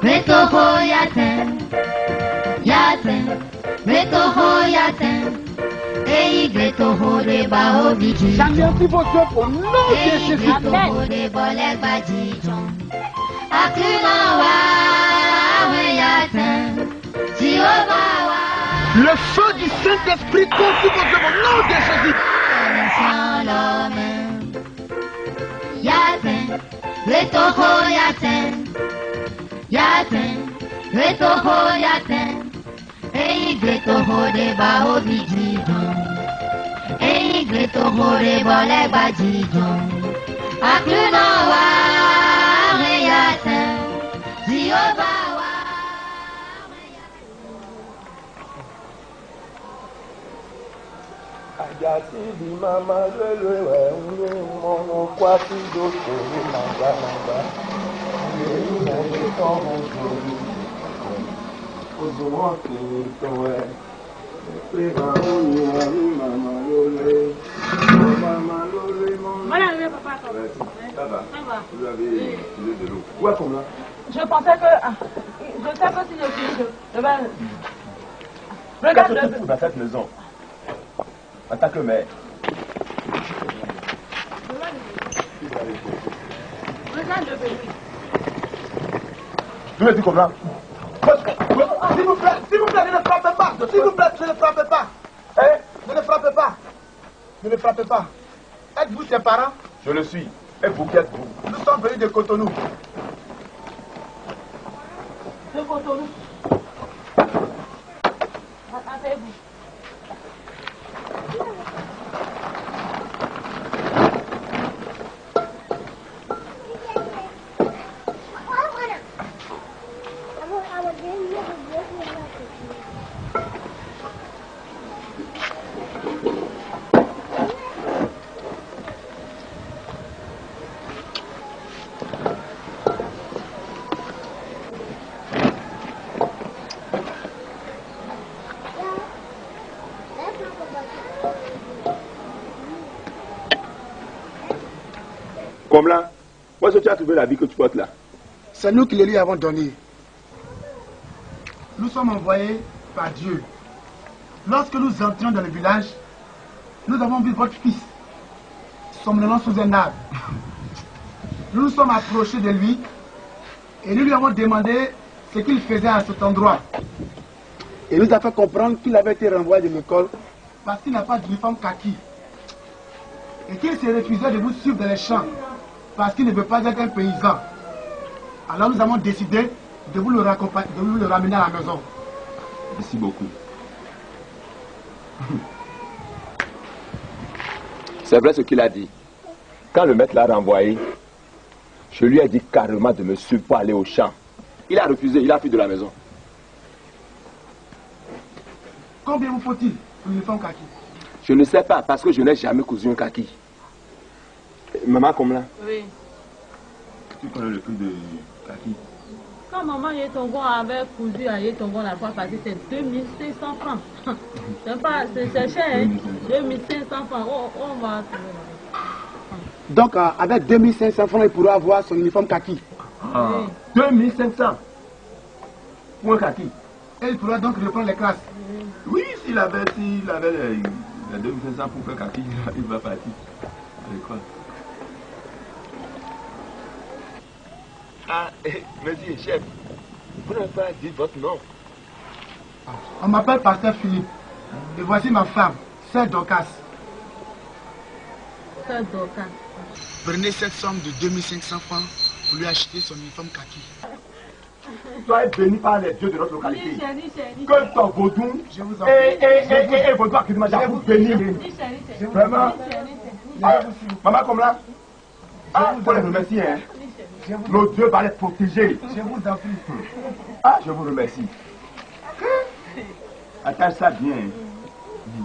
Retoho yaten, yaten, retoho yaten, ei gretoho de bao biji. J'anéantis vos œuvres au nom de Jésus. Gretoho de bolek bajijon. Akunawa yaten, Jehovah. Le feu du Saint-Esprit consume vos œuvres au nom de Jésus. Yaten, retoho yaten. Yaten, retoho yaten, ei gretoho de bao bijijon, ei gretoho de bolek bajijon, akluna wa yaten, Jehovah wa. Ajasi di mama lele we mono kwasi do ko nanga nanga. Voilà, le papa. Ça va. Vous avez utilisé de l'eau. Où est comme là? Je pensais que... je sais que si je suis... Je vais... Regarde le... dans cette maison. En tant que mère. Regarde le bébé. Tu me dis comme là? S'il vous plaît, ne frappez pas. S'il vous plaît, ne frappez pas. Ne le frappez pas. Ne le frappez pas. Êtes-vous ses parents? Je le suis. Et vous, qui êtes-vous? Nous sommes venus de Cotonou. De Cotonou. Attendez-vous. Comme là, où est-ce que tu as trouvé la vie que tu portes là? C'est nous qui le lui avons donné. Nous sommes envoyés par Dieu. Lorsque nous entrions dans le village, nous avons vu votre fils somnolent sous un arbre. Nous nous sommes approchés de lui et nous lui avons demandé ce qu'il faisait à cet endroit. Et nous a fait comprendre qu'il avait été renvoyé de l'école parce qu'il n'a pas d'uniforme kaki. Et qu'il se refusait de vous suivre dans les champs parce qu'il ne veut pas être un paysan. Alors nous avons décidé de vous le ramener à la maison. Merci beaucoup. C'est vrai ce qu'il a dit. Quand le maître l'a renvoyé, je lui ai dit carrément de me suivre pour aller au champ. Il a refusé, il a fui de la maison. Combien vous faut-il pour une femme kaki? Je ne sais pas, parce que je n'ai jamais cousu un kaki. Maman comme là. Oui. Tu connais le prix de kaki? Quand maman Yetongon avait cousu à Yetongon la fois passée, c'est 2500 francs. C'est cher, hein? 2500 francs. On va trouver là. Donc, avec 2500 francs, il pourra avoir son uniforme kaki. Ah, 2500 pour un kaki. Et il pourra donc reprendre les classes. Oui, s'il avait les 2500 pour faire kaki, il va partir à l'école. Ah, monsieur, chef, vous n'avez pas dit votre nom. On m'appelle Pasteur Philippe. Et voici ma femme, Sœur Dorcas. Sœur Dorcas. Prenez cette somme de 2500 francs pour lui acheter son uniforme kaki. Soyez béni par les dieux de notre localité. Chérie. Que ton vaudou et vaudou à Kidima, vous bénir. Vraiment. Maman comme là, il faut les remercier. Hein. Notre Dieu va les protéger. Je vous en prie. Ah, je vous remercie. Attache ça bien. Il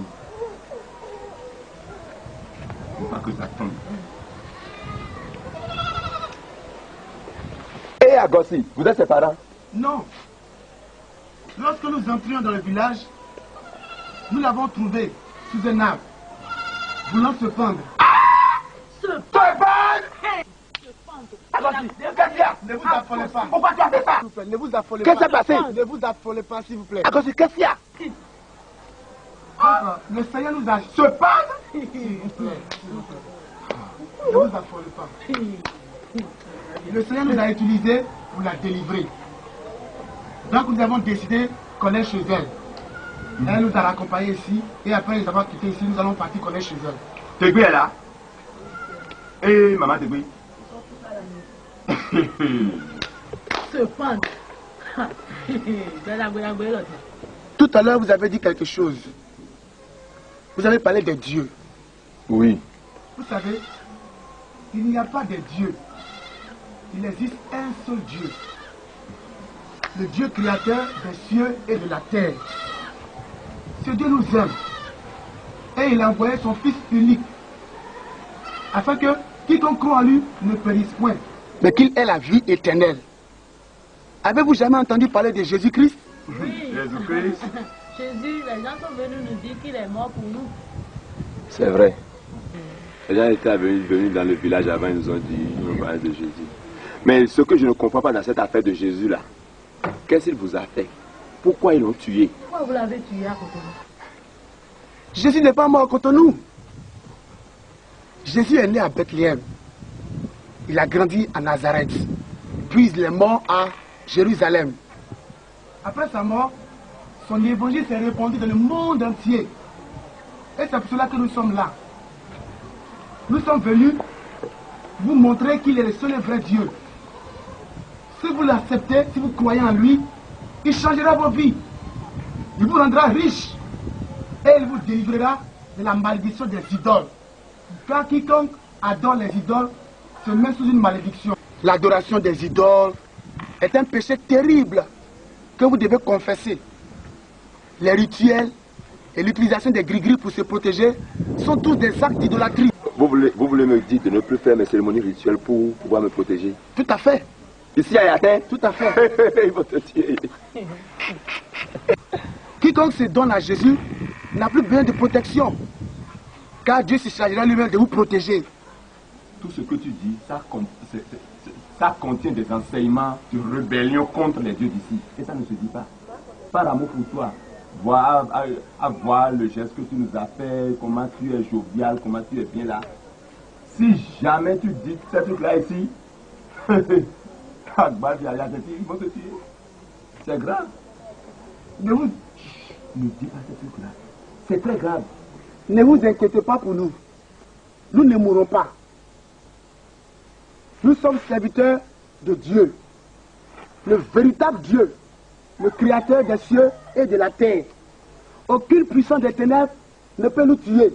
ne faut pas que ça tombe. Et Agossi, vous êtes ses parents? Non. Lorsque nous entrions dans le village, nous l'avons trouvé sous un arbre, voulant se pendre. Se pendre? Agossi, qu'est-ce qu'il y a? Ne vous affolez pas. Pourquoi tu as fait ça? Ne vous affolez pas. Qu'est-ce qui s'est passé? Ne vous affolez pas, s'il vous plaît. Agossi, qu'est-ce qu'il y a? Le Seigneur nous a... Se pendre? S'il vous plaît. Ne vous affolez pas. Le Seigneur nous a utilisés pour la délivrer. Donc nous avons décidé qu'on est chez elle. Elle nous a raccompagnés ici et après les avoir quittés ici, nous allons partir qu'on est chez elle. Tegui est là. Et maman Tegui. Se pendre. Tout à l'heure, vous avez dit quelque chose. Vous avez parlé des dieux. Oui. Vous savez, il n'y a pas de dieux. Il existe un seul Dieu. Le Dieu créateur des cieux et de la terre. Ce Dieu nous aime. Et il a envoyé son Fils unique. Afin que quiconque croit en lui ne périsse point, mais qu'il ait la vie éternelle. Avez-vous jamais entendu parler de Jésus-Christ? Oui. Jésus-Christ. Jésus, les gens sont venus nous dire qu'il est mort pour nous. C'est vrai. Les gens étaient venus dans le village avant, ils nous ont dit, ils nous parlaient de Jésus. Mais ce que je ne comprends pas dans cette affaire de Jésus là, qu'est-ce qu'il vous a fait? Pourquoi ils l'ont tué? Pourquoi vous l'avez tué à Cotonou? Jésus n'est pas mort à Cotonou. Jésus est né à Bethléem. Il a grandi à Nazareth. Puis il est mort à Jérusalem. Après sa mort, son évangile s'est répandu dans le monde entier. Et c'est pour cela que nous sommes là. Nous sommes venus vous montrer qu'il est le seul et vrai Dieu. Si vous l'acceptez, si vous croyez en lui, il changera vos vies. Il vous rendra riche. Et il vous délivrera de la malédiction des idoles. Car quiconque adore les idoles se met sous une malédiction. L'adoration des idoles est un péché terrible que vous devez confesser. Les rituels et l'utilisation des gris-gris pour se protéger sont tous des actes d'idolâtrie. Vous voulez me dire de ne plus faire mes cérémonies rituelles pour pouvoir me protéger? Tout à fait. Ici à Yatin? Tout à fait. Ils vont te tuer. Quiconque se donne à Jésus n'a plus besoin de protection. Car Dieu se chargera lui-même de vous protéger. Tout ce que tu dis, ça contient des enseignements de rébellion contre les dieux d'ici. Et ça ne se dit pas. Par amour pour toi, voir le geste que tu nous as fait, comment tu es jovial, comment tu es bien là. Si jamais tu dis ces trucs-là ici, ils vont te tuer. C'est grave. Ne vous... Ne dis pas ces trucs-là. C'est très grave. Ne vous inquiétez pas pour nous. Nous ne mourrons pas. Nous sommes serviteurs de Dieu. Le véritable Dieu. Le créateur des cieux et de la terre. Aucune puissance des ténèbres ne peut nous tuer.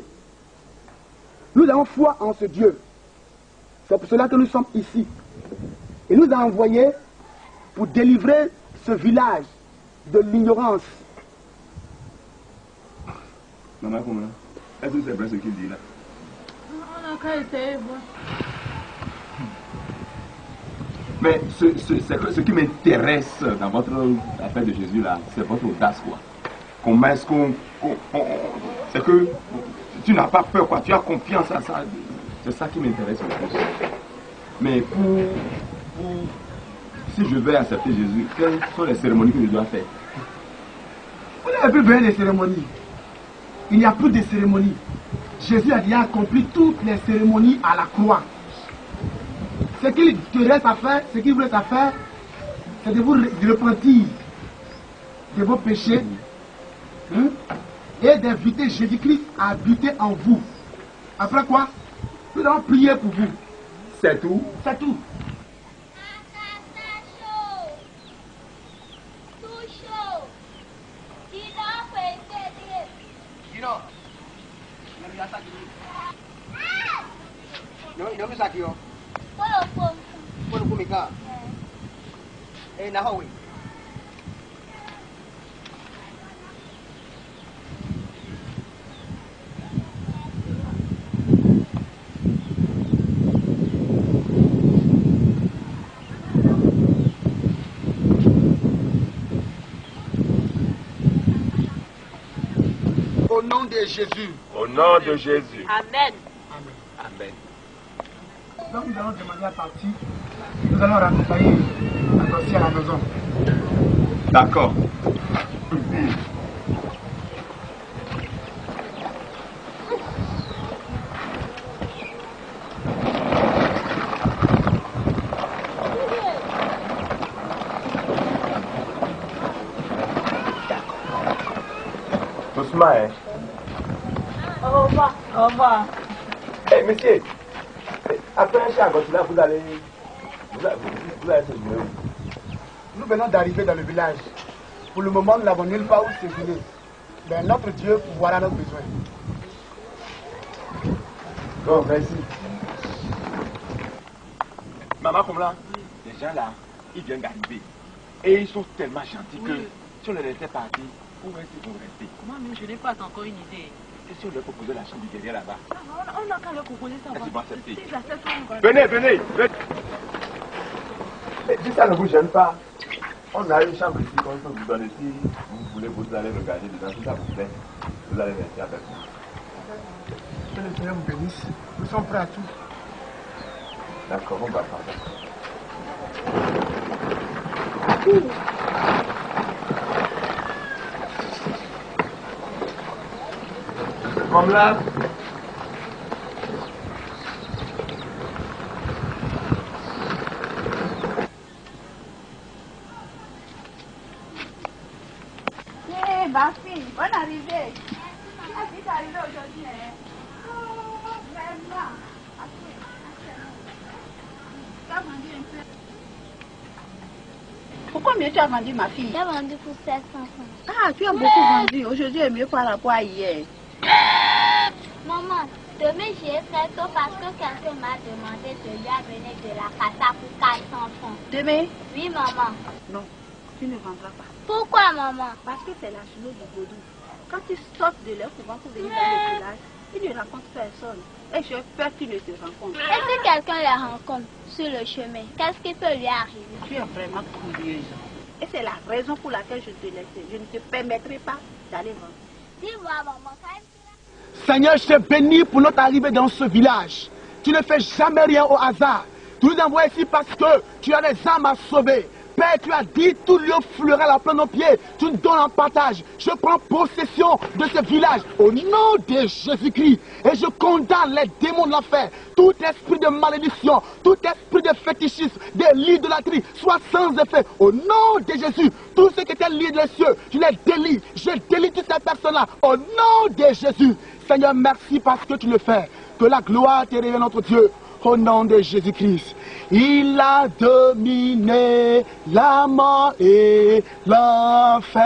Nous avons foi en ce Dieu. C'est pour cela que nous sommes ici. Il nous a envoyés pour délivrer ce village de l'ignorance. Maman, comment? Est-ce que c'est vrai ce qu'il dit là? On a qu'à essayer, bon. Mais ce qui m'intéresse dans votre affaire de Jésus là, c'est votre audace quoi. Comment est-ce qu'on... c'est que tu n'as pas peur quoi, tu as confiance à ça. C'est ça qui m'intéresse le plus. Mais si je vais accepter Jésus, quelles sont les cérémonies que je dois faire? Vous n'avez plus besoin des cérémonies. Il n'y a plus de cérémonies. Jésus a déjà accompli toutes les cérémonies à la croix. Ce qu'il te reste à faire, ce qu'il vous reste à faire, c'est de vous repentir de vos péchés et d'inviter Jésus-Christ à habiter en vous. Après quoi, nous allons prier pour vous. C'est tout? C'est tout. Au nom de Jésus. Au nom de Jésus. Amen. Amen. Donc nous allons demander à partir. Nous allons raccompagner la dossier à la maison. D'accord. Doucement, hein. Au revoir. Au revoir. Eh, monsieur, après un chien, là, vous allez se jouer. Nous venons d'arriver dans le village. Pour le moment, nous n'avons nulle part où séjourner. Mais notre Dieu pourvoira nos besoins. Bon, merci. Maman, comme là, les gens là, ils viennent d'arriver. Et ils sont tellement gentils que si on les laissait partir, où est-ce qu'ils vont rester? Moi, même, je n'ai pas encore une idée. Et si on leur proposait la chambre du derrière là-bas? On n'a qu'à leur proposer ça. Est-ce qu'ils vont accepter? S'ils acceptent, on va... Venez. Mais si ça ne vous gêne pas, on a une chambre ici qu'on peut vous donner. Si vous voulez, vous allez regarder dedans. Si ça vous plaît, vous allez rester avec moi. Que le Seigneur vous bénisse. Nous sommes prêts à tout. D'accord, on va parler. Comme là. Ma fille, bonne arrivée. Ah, tu es arrivée aujourd'hui, hein? Oh, vraiment. Tu as vendu un peu. Pourquoi mieux tu as vendu, ma fille? J'ai vendu pour 700 francs. Ah, tu as beaucoup vendu. Aujourd'hui est mieux par rapport à hier. Maman, demain j'ai fait tôt parce que quelqu'un m'a demandé de lui amener de la cassa pour 400 francs. Demain? Oui, maman. Non, tu ne vendras pas. Pourquoi, maman? Parce que c'est la journée du Godou. Quand ils sortent de leur couvent pour venir dans le village, ils ne rencontrent personne. Et j'ai peur qu'ils ne se rencontrent. Et si quelqu'un les rencontre sur le chemin, qu'est-ce qui peut lui arriver? Tu es vraiment curieuse. Et c'est la raison pour laquelle je te laisse. Je ne te permettrai pas d'aller vendre. Dis-moi, maman, Seigneur, je te bénis pour notre arrivée dans ce village. Tu ne fais jamais rien au hasard. Tu nous envoies ici parce que tu as des âmes à sauver. Père, tu as dit, tout lieu fleura la pleine aux pieds. Tu nous donnes en partage. Je prends possession de ce village au nom de Jésus-Christ. Et je condamne les démons de l'enfer. Tout esprit de malédiction, tout esprit de fétichisme, de l'idolâtrie, soit sans effet. Au nom de Jésus, tout ce qui était lié dans les cieux, je les délie. Je délie toutes ces personnes-là. Au nom de Jésus. Seigneur, merci parce que tu le fais. Que la gloire te revienne, notre Dieu. au nom de Jésus-Christ. Il a dominé la mort et l'enfer.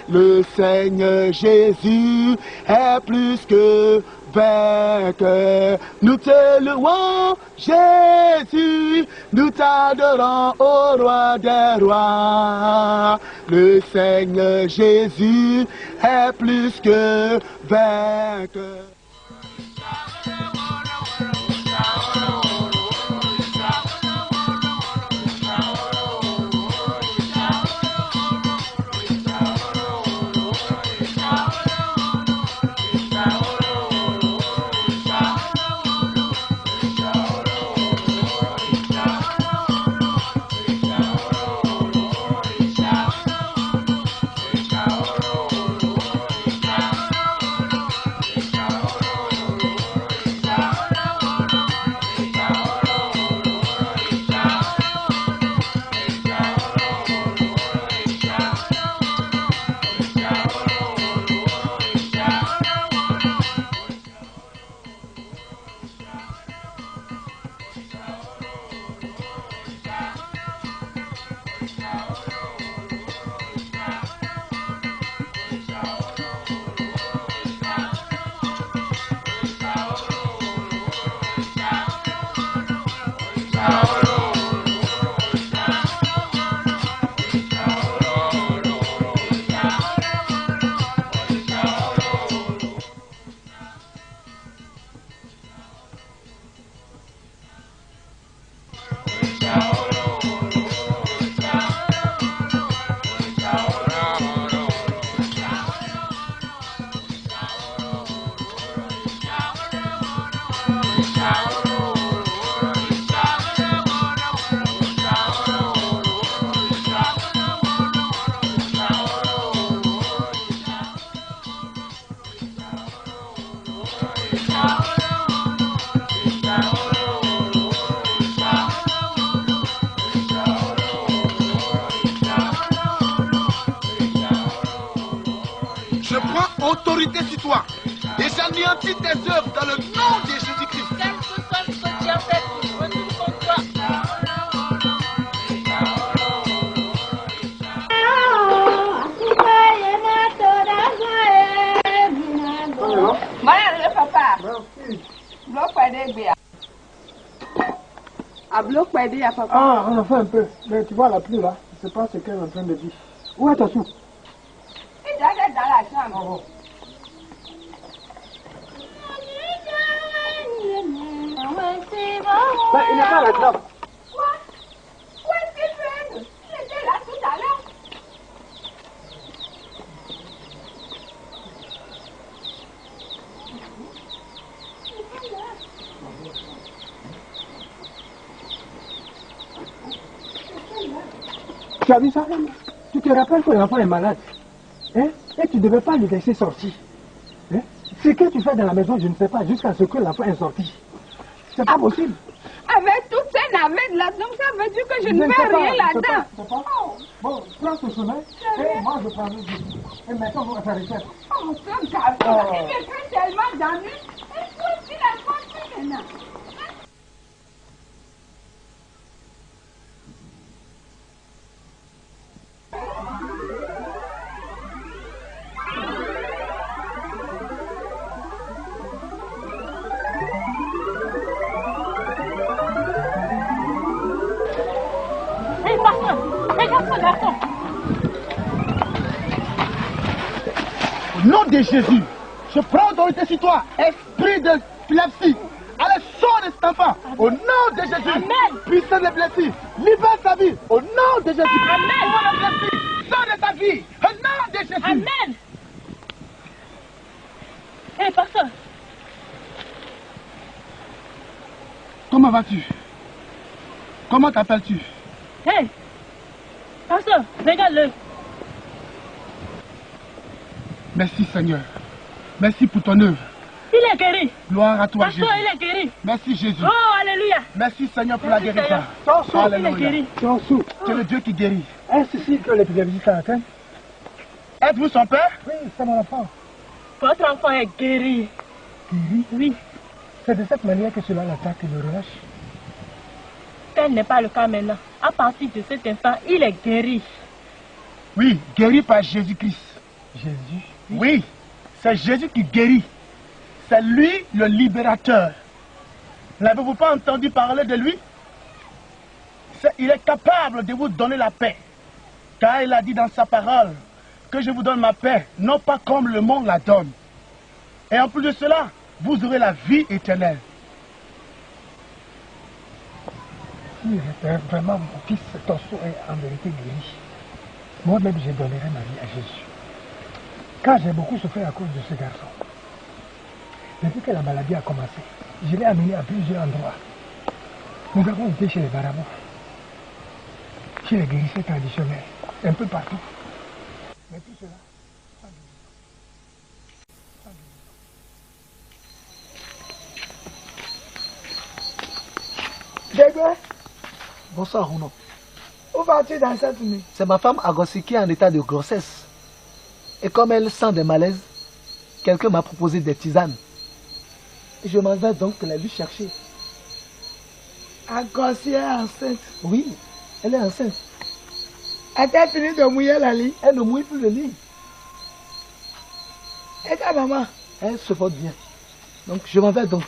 Le Seigneur Jésus est plus que vainqueur. Nous te louons, Jésus, nous t'adorons au roi des rois. Le Seigneur Jésus est plus que vainqueur. Je prends autorité sur toi et j'anéantis tes œuvres dans le nom de Jésus-Christ. Quel que soit ce que tu as fait, je retourne contre toi. Ah, on a fait un peu. Mais tu vois la pluie là, je ne sais pas ce qu'elle est en train de dire. Où est ta soupe? Dans la chambre. Il n'est pas là, là. Quoi? Où est-ce qu'il fait? Il était là tout à l'heure. Tu as vu ça? Tu te rappelles que l'enfant est malade, hein? Et tu ne devais pas le laisser sortir. Hein? Ce que tu fais dans la maison, je ne sais pas, jusqu'à ce que l'enfant est sorti. C'est pas possible. Avec toutes ces navettes là, donc ça veut dire que je ne fais rien là-dedans. Bon, prends ce chemin et moi je prends le bus. Et maintenant on va faire recherche. Oh, ce gars, il me fait tellement d'ennuis. Est-ce qu'il a compris maintenant? Au nom de Jésus, je prends autorité sur toi, esprit de l'épilepsie. Allez, sors de cet enfant. Au nom de Jésus. Amen. Puissance de l'épilepsie. Libère sa vie. Au nom de Jésus. Amen. Sors de ta vie. Au nom de Jésus. Amen. Hé, pasteur. Comment vas-tu? Comment t'appelles-tu? Hé, pasteur, regarde-le. Merci Seigneur. Merci pour ton œuvre. Il est guéri. Gloire à toi Pasteur, Jésus. il est guéri. Merci Jésus. Oh, alléluia. Merci Seigneur pour la Merci, guérison. Seigneur. Il est Alléluia. guéri. Tu es le Dieu qui guérit. Est-ce ici que l'épidémie t'a atteint? Êtes-vous son père? Oui, c'est mon enfant. Votre enfant est guéri. Guéri? Oui. C'est de cette manière que cela l'attaque et le relâche. Tel n'est pas le cas maintenant. À partir de cet instant, il est guéri. Oui, guéri par Jésus-Christ. Jésus? Oui, c'est Jésus qui guérit. C'est lui le libérateur. N'avez-vous pas entendu parler de lui? Il est capable de vous donner la paix. Car il a dit dans sa parole que je vous donne ma paix, non pas comme le monde la donne. Et en plus de cela, vous aurez la vie éternelle. Si j'étais vraiment mon fils, ton sang est en vérité guéri. Moi-même, je donnerai ma vie à Jésus. Car j'ai beaucoup souffert à cause de ce garçon. Depuis que la maladie a commencé, je l'ai amené à plusieurs endroits. Nous avons été chez les Barabous, chez les guérisseurs traditionnels, un peu partout. Mais tout cela, Dégueu, Bonsoir, Rouno. où vas-tu dans cette nuit? C'est ma femme Agossi qui est en état de grossesse. Et comme elle sent des malaises, quelqu'un m'a proposé des tisanes. Je m'en vais donc la lui chercher. Agossi est enceinte. Oui, elle est enceinte. A-t-elle fini de mouiller la lit? Elle ne mouille plus le lit. Et ta maman? Elle se porte bien. Donc je m'en vais donc.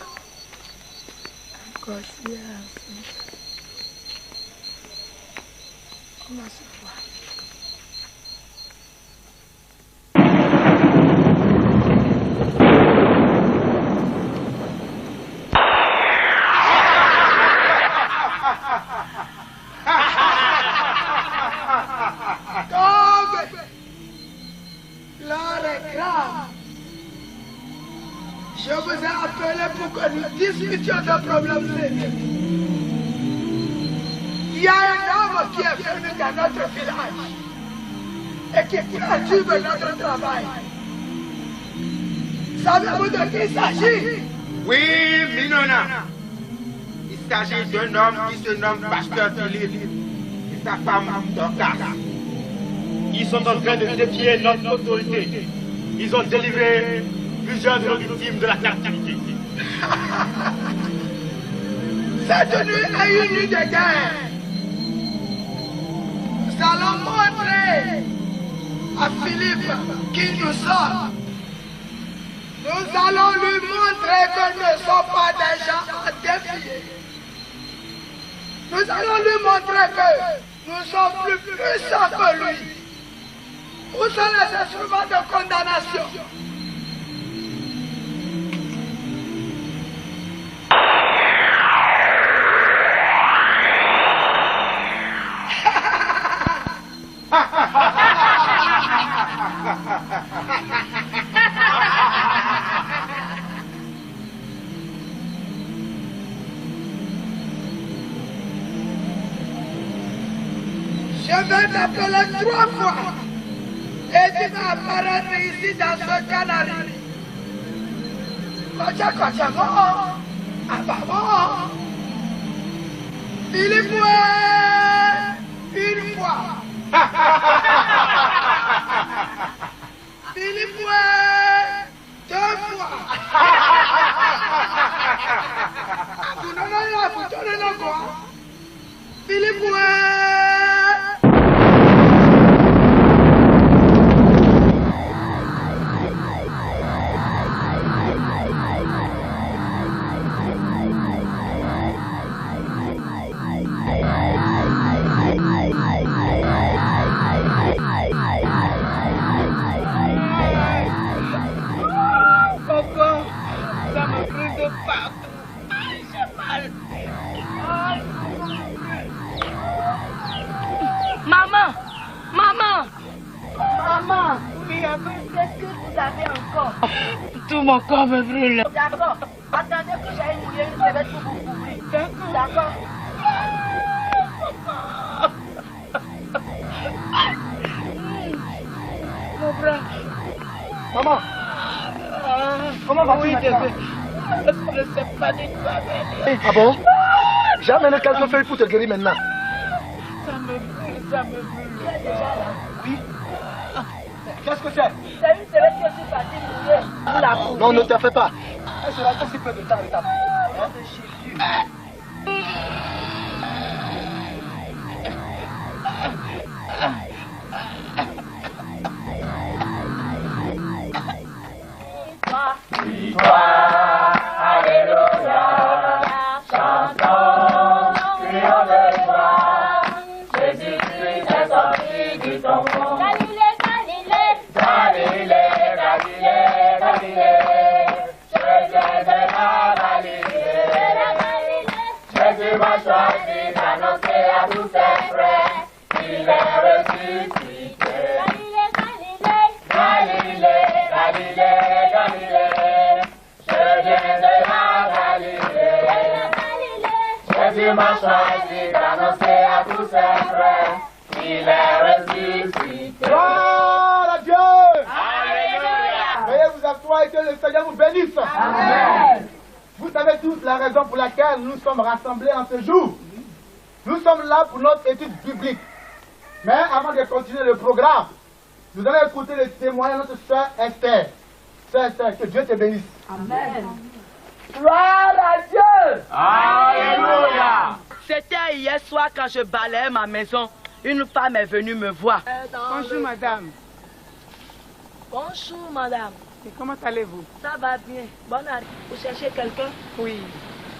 Agossi est enceinte. On va se voir. L'heure est grave. Je vous ai appelé pour que nous discutions de problèmes. Il y a un homme qui est venu dans notre village et qui perturbe notre travail. Savez-vous de qui il s'agit? Oui, Minona. Il s'agit d'un homme qui se nomme Pasteur Philippe et sa femme Dorcas. Ils sont en train de défier notre autorité. Ils ont délivré plusieurs de nos victimes de la captivité. Cette nuit est une nuit de guerre. Nous allons montrer à Philippe qui nous sommes. Nous allons lui montrer que nous ne sommes pas des gens à défier. Nous allons lui montrer que nous sommes plus puissants que lui. Où sont les instruments de condamnation? Je vais t'appeler 3 fois et tu vas apparaître ici dans ce canari. Kocha, bon. Philippe, une fois. Philippe, 2 fois. Philippe, Maman, oui, qu'est-ce que vous avez encore? Tout mon corps me brûle. D'accord. Attendez que j'aille mouiller une serviette pour vous couvrir. D'accord. Mon frère. Maman, comment vas-tu? Oui, je ne sais pas du tout. Ah bon? J'ai amené quelques feuilles pour te guérir maintenant. Ça me brûle. Oui. Qu'est-ce que c'est? C'est une serviette que je suis partie mouiller pour la couvrir. Non, ne t'en fais pas. Elle sera aussi peu de temps et temps. Victoire, alléluia, chantons, crions de joie, Jésus-Christ est sorti du tombeau. Galilée, Galilée, Galilée, Galilée, Galilée, Jésus de la Galilée, Jésus m'a choisi d'annoncer à tous ses frères qu'il est ressuscité. Galilée, Galilée, Galilée, Galilée, je viens de la Galilée. Jésus m'a choisi d'annoncer à tous ses frères qu'il est ressuscité. Gloire à Dieu! Alléluia! Veuillez vous asseoir et que le Seigneur vous bénisse. Amen. Vous savez tous la raison pour laquelle nous sommes rassemblés en ce jour. Nous sommes là pour notre étude biblique. Mais avant de continuer le programme, nous allons écouter le témoignage de notre sœur Esther. Sœur Esther, que Dieu te bénisse. Amen. Gloire à Dieu. Alléluia. C'était hier soir quand je balayais ma maison. Une femme est venue me voir. Bonjour madame. Bonjour madame. Et comment allez-vous? Ça va bien. Bonne année. Vous cherchez quelqu'un? Oui,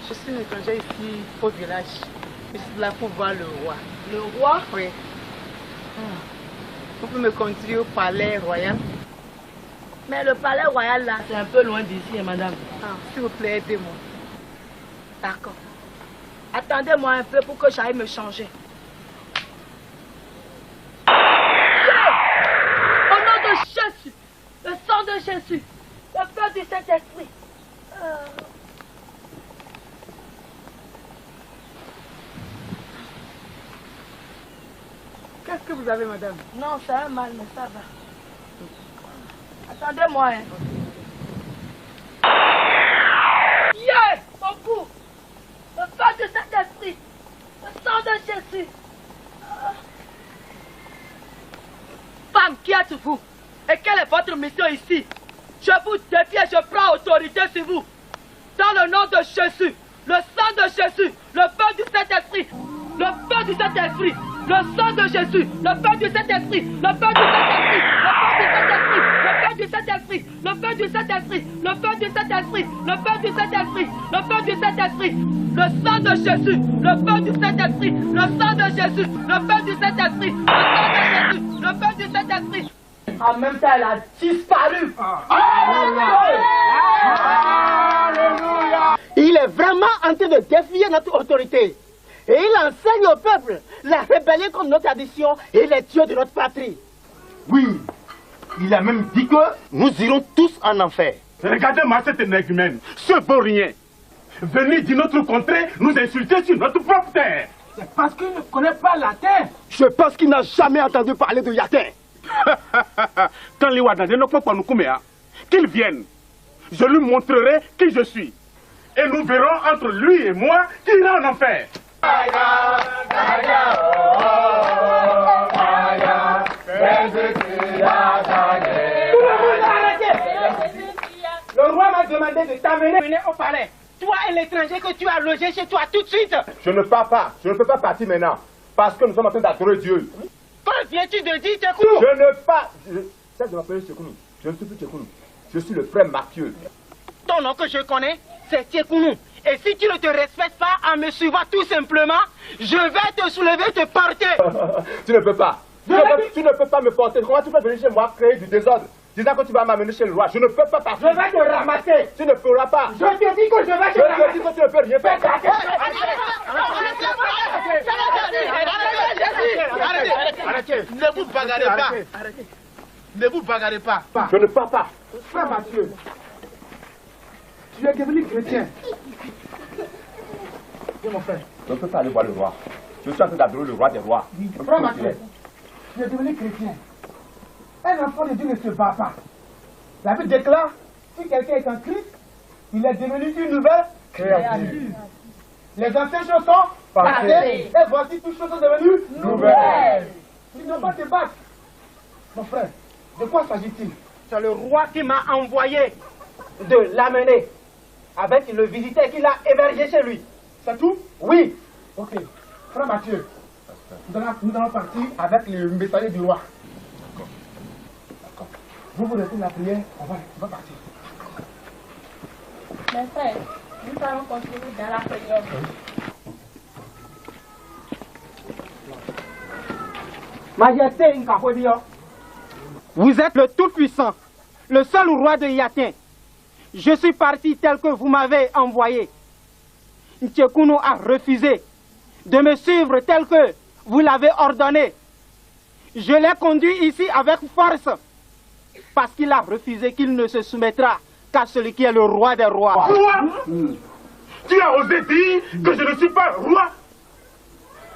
je suis une étrangère ici au village. Je suis là pour voir le roi. Le roi? Oui. Vous pouvez me conduire au palais royal? Mais le palais royal là, c'est un peu loin d'ici, madame. S'il vous plaît, aidez-moi. D'accord. Attendez-moi un peu pour que j'aille me changer. Au nom de Jésus, le sang de Jésus, le feu du Saint-Esprit. Qu'est-ce que vous avez, madame? Non, c'est un mal, mais ça va. Attendez-moi. Hein. Yeah! Mon cou! Le feu de Saint-Esprit! Le sang de Jésus! Femme, qui êtes-vous? Et quelle est votre mission ici? Je vous défie et je prends autorité sur vous. Dans le nom de Jésus, le sang de Jésus, le feu du Saint-Esprit, le feu du Saint-Esprit, le sang de Jésus, le feu du Saint-Esprit, le feu du Saint-Esprit, le feu du Saint-Esprit, le feu du Saint-Esprit, le feu du Saint-Esprit, le feu du Saint-Esprit, le feu du Saint-Esprit, le sang de Jésus, le feu du Saint-Esprit, le sang de Jésus, le feu du Saint-Esprit, le sang de Jésus, le feu du Saint-Esprit. En même temps, elle a disparu. Alléluia! Il est vraiment en train de défier notre autorité. Et il enseigne au peuple la rébellion contre notre tradition et les dieux de notre patrie. Oui, il a même dit que nous irons tous en enfer. Regardez-moi cette énergumène, ce vaut rien. Venir d'une autre contrée nous insulter sur notre propre terre. C'est parce qu'il ne connaît pas latin. Je pense qu'il n'a jamais entendu parler de latin. Quand les Wadandé ne peuvent pas nous coumer, qu'il vienne. Je lui montrerai qui je suis. Et nous verrons entre lui et moi qui ira en enfer. Le roi m'a demandé de t'amener au palais. Toi et l'étranger que tu as logé chez toi tout de suite. Je ne pars pas. Je ne peux pas partir maintenant. Parce que nous sommes en train d'adorer Dieu. Que viens-tu de dire, Tchekounou? Je ne pas. Ça, je m'appelle Tchekounou. Je ne suis plus Tchekounou. Je suis le frère Mathieu. Ton nom que je connais, c'est Tchekounou. Et si tu ne te respectes pas en me suivant tout simplement, je vais te soulever, te porter. Tu ne peux pas. Tu ne peux pas me porter. Comment tu peux venir chez moi créer du désordre? Disant que tu vas m'amener chez le roi. Je ne peux pas partir. Je vais te ramasser. Tu ne pourras pas. Je te dis que je vais te ramasser. Je te dis que tu ne peux rien faire. Arrêtez. Ne vous bagarrez pas. Ne vous bagarrez pas. Je ne pars pas. Frère Mathieu, tu es devenu chrétien. Dis mon frère. Je ne peux pas aller voir le roi. Je suis en train d'adorer le roi des rois. Frère Mathieu, tu es devenu chrétien. Un enfant de Dieu ne se bat pas. La Bible déclare, si quelqu'un est en Christ, il est devenu une nouvelle créature. Les anciennes choses sont passées, et voici toutes choses sont devenues nouvelles. Tu ne dois pas te battre. Mon frère, de quoi s'agit-il? C'est le roi qui m'a envoyé de l'amener. avec le visiteur qu'il a hébergé chez lui. C'est tout? Oui. Ok. Frère Mathieu, nous allons partir avec le messager du roi. D'accord. Vous restez la prière, on va partir. Mes frères, nous allons continuer dans la prière. Majesté Nkafodio, vous êtes le Tout-Puissant, le seul roi de Yatin. Je suis parti tel que vous m'avez envoyé. Ntchekounou a refusé de me suivre tel que vous l'avez ordonné. Je l'ai conduit ici avec force parce qu'il a refusé qu'il ne se soumettra qu'à celui qui est le roi des rois. Roi? Tu as osé dire que je ne suis pas roi?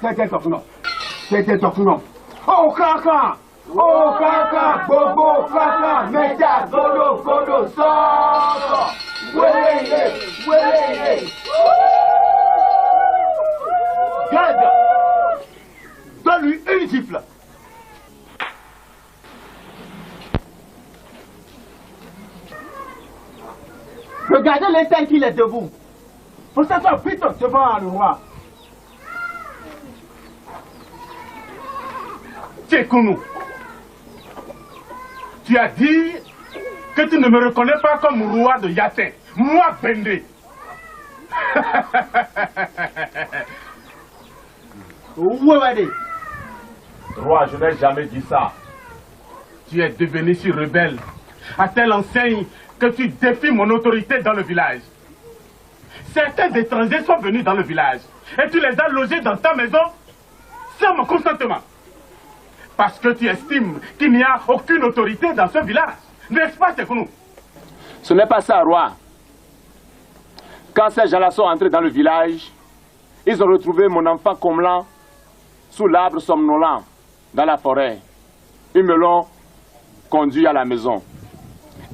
C'était ton Oh Kaka! Oh Kaka! Bobo Kaka! Meta Godo Godo Soko! Wélé! Garde! Donne-lui une gifle! Regardez l'instant qu'il est debout. Pour ça, vite devant le roi. Tchekounou, tu as dit que tu ne me reconnais pas comme roi de Yatin. Moi, Bendé. Roi, je n'ai jamais dit ça. Tu es devenu si rebelle, à telle enseigne que tu défies mon autorité dans le village. Certains étrangers sont venus dans le village et tu les as logés dans ta maison sans mon consentement. Parce que tu estimes qu'il n'y a aucune autorité dans ce village. N'est-ce pas, Tchekounou? Ce n'est pas ça, roi. Quand ces gens-là sont entrés dans le village, ils ont retrouvé mon enfant Komlan sous l'arbre somnolent dans la forêt. Ils me l'ont conduit à la maison.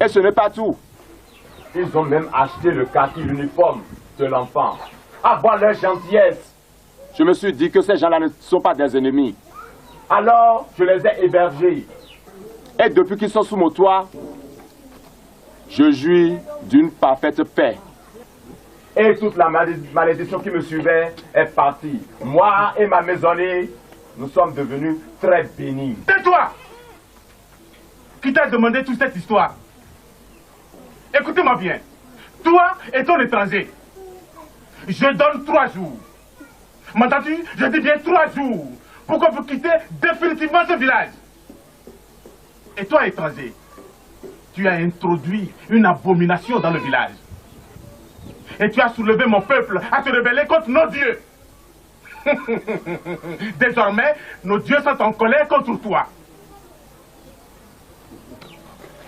Et ce n'est pas tout. Ils ont même acheté le kaki, l'uniforme de l'enfant. À voir leur gentillesse. Je me suis dit que ces gens-là ne sont pas des ennemis. Alors, je les ai hébergés. Et depuis qu'ils sont sous mon toit, je jouis d'une parfaite paix. Et toute la malédiction qui me suivait est partie. Moi et ma maisonnée, nous sommes devenus très bénis. Tais-toi! Qui t'a demandé toute cette histoire? Écoutez-moi bien. Toi et ton étranger, je donne 3 jours. M'entends-tu? Je dis bien 3 jours pour que vous quittez définitivement ce village. Et toi, étranger, tu as introduit une abomination dans le village. Et tu as soulevé mon peuple à te rebeller contre nos dieux. Désormais, nos dieux sont en colère contre toi.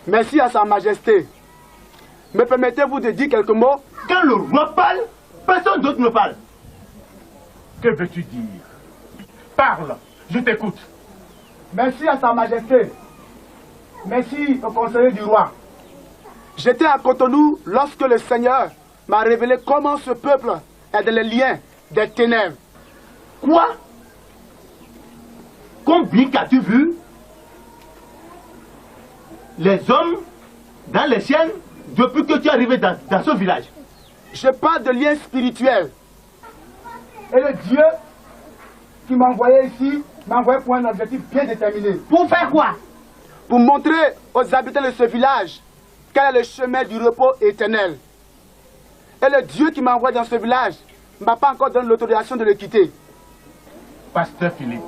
Merci à Sa Majesté. Me permettez-vous de dire quelques mots? Quand le roi parle, personne d'autre ne parle. Que veux-tu dire? Parle, je t'écoute. Merci à Sa Majesté. Merci au conseiller du roi. J'étais à Cotonou lorsque le Seigneur m'a révélé comment ce peuple est dans les liens des ténèbres. Quoi? Combien qu'as-tu vu? Les hommes dans les chaînes depuis que tu es arrivé dans ce village. Je parle de liens spirituels. Et le Dieu qui m'a envoyé ici m'a envoyé pour un objectif bien déterminé. Pour faire quoi? Pour montrer aux habitants de ce village quel est le chemin du repos éternel. Et le Dieu qui m'a envoyé dans ce village ne m'a pas encore donné l'autorisation de le quitter. Pasteur Philippe,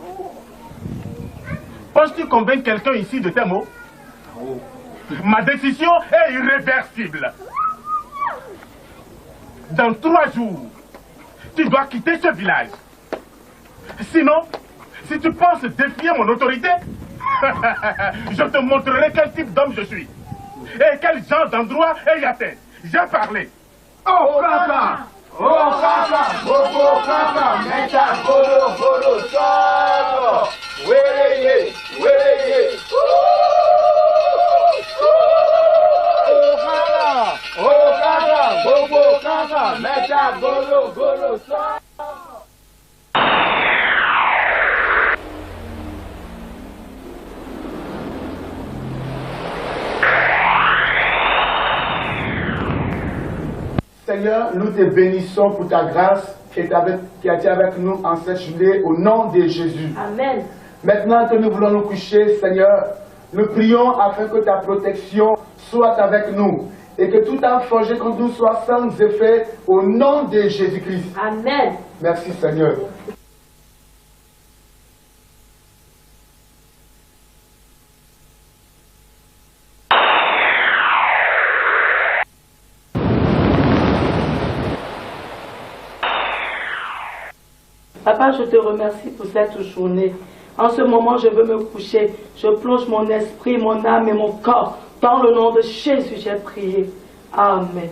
penses-tu convaincre quelqu'un ici de tes mots? Ma décision est irréversible. Dans 3 jours, tu dois quitter ce village. Sinon, si tu penses défier mon autorité, je te montrerai quel type d'homme je suis. Et quel genre d'endroit est Yatin. J'ai parlé. Oh Kaka! Oh Kaka! Bobo Kaka! Meta Godo Godo Soko! Wélé! Oh Kaka! Oh Kaka! Bobo Kaka! Meta Godo Godo Soko! Seigneur, nous te bénissons pour ta grâce qui a été avec nous en cette journée au nom de Jésus. Amen. Maintenant que nous voulons nous coucher, Seigneur, nous prions afin que ta protection soit avec nous et que tout arme forgé contre nous soit sans effet au nom de Jésus-Christ. Amen. Merci Seigneur. Papa, je te remercie pour cette journée. En ce moment, je veux me coucher. Je plonge mon esprit, mon âme et mon corps. Dans le nom de Jésus, j'ai prié. Amen.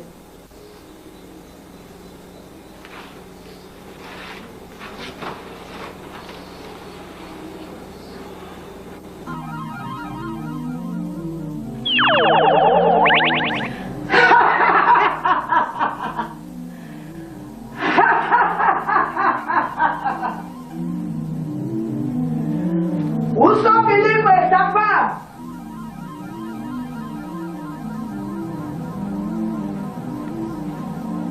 Où sont Philippe et sa femme?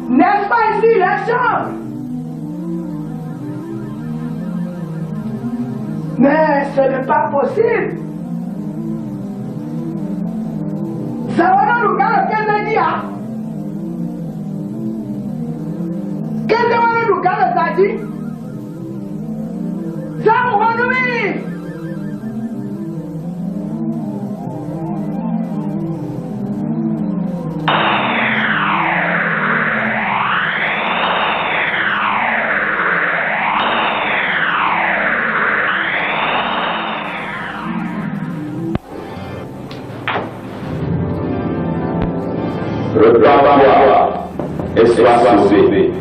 N'est-ce pas ici la chambre? Mais ce n'est pas possible. Ça va dans le cas de quel média? Quel est le cas de ta dit? Ça va nous. Repends-toi et sois sauvé.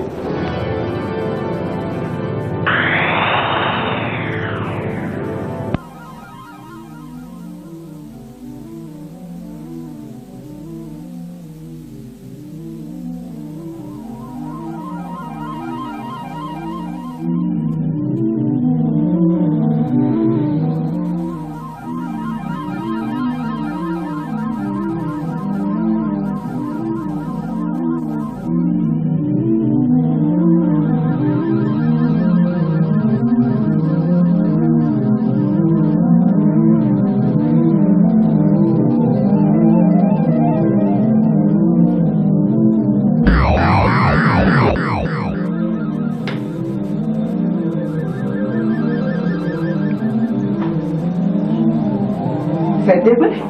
C'est Débé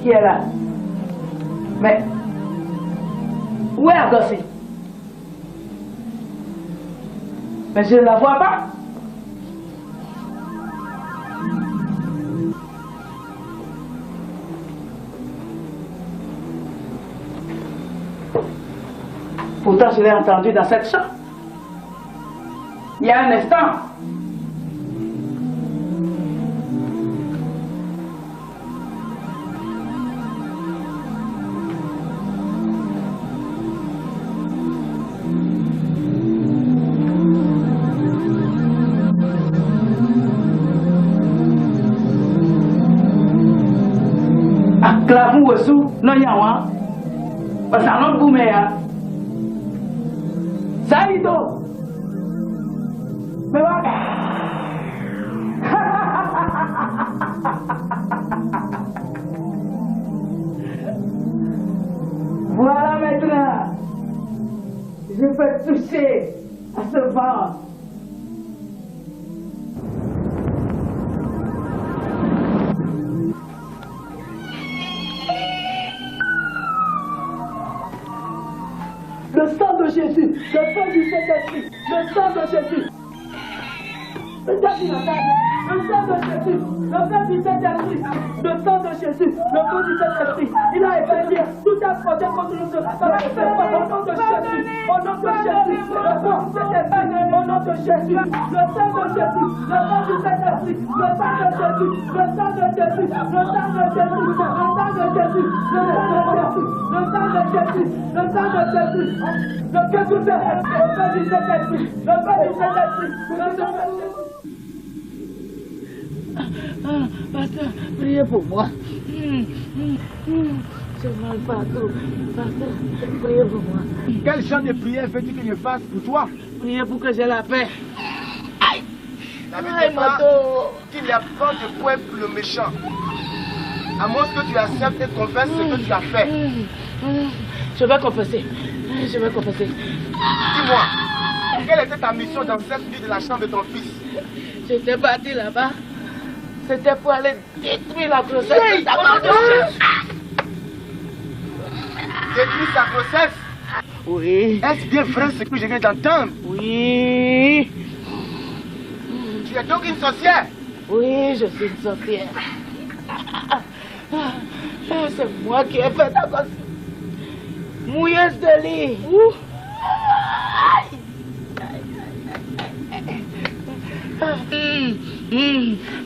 qui est là. Mais où est Agassi? Mais je ne la vois pas. Pourtant, je l'ai entendu dans cette chambre. Il y a un instant. Klavu wesu no yawa pasano bumea Saido me vaga voilà maintenant je peux toucher à ce vent. Le sang de Jésus, le sang du Saint-Esprit, le sang de Jésus. Le sang de Jésus, le sang du Saint-Esprit, le sang de Jésus, le sang du Saint-Esprit. Il a évacué tout un projet contre nous. Au nom de Jésus, au nom de Jésus, le sang du Saint-Esprit, au nom de Jésus, le sang de Jésus, le sang du Saint-Esprit, le sang de Jésus, le sang de Jésus, le sang de Jésus, le sang de Jésus, le sang de Jésus, le sang de Jésus, le que tout est, le sang du Saint-Esprit, le sang du Saint-Esprit, le sang de Jésus. Pasteur, priez pour moi. J'ai mal partout. Pasteur, priez pour moi. Quel genre de prière veux-tu que je fasse pour toi? Priez pour que j'ai la paix. Aïe! La Bible déclare qu'il n'y a pas de peuple méchant. À moins que tu acceptes et confesses ce que tu as fait. Je vais confesser. Je vais confesser. Dis-moi, quelle était ta mission dans cette nuit de la chambre de ton fils? J'étais parti là-bas. C'était pour aller détruire la grossesse de ta maman. Détruire sa grossesse? Oui. Est-ce bien vrai ce que je viens d'entendre? Oui. Tu es donc une sorcière? Oui, je suis une sorcière. C'est moi qui ai fait ta grossesse. Mouilleuse de lit.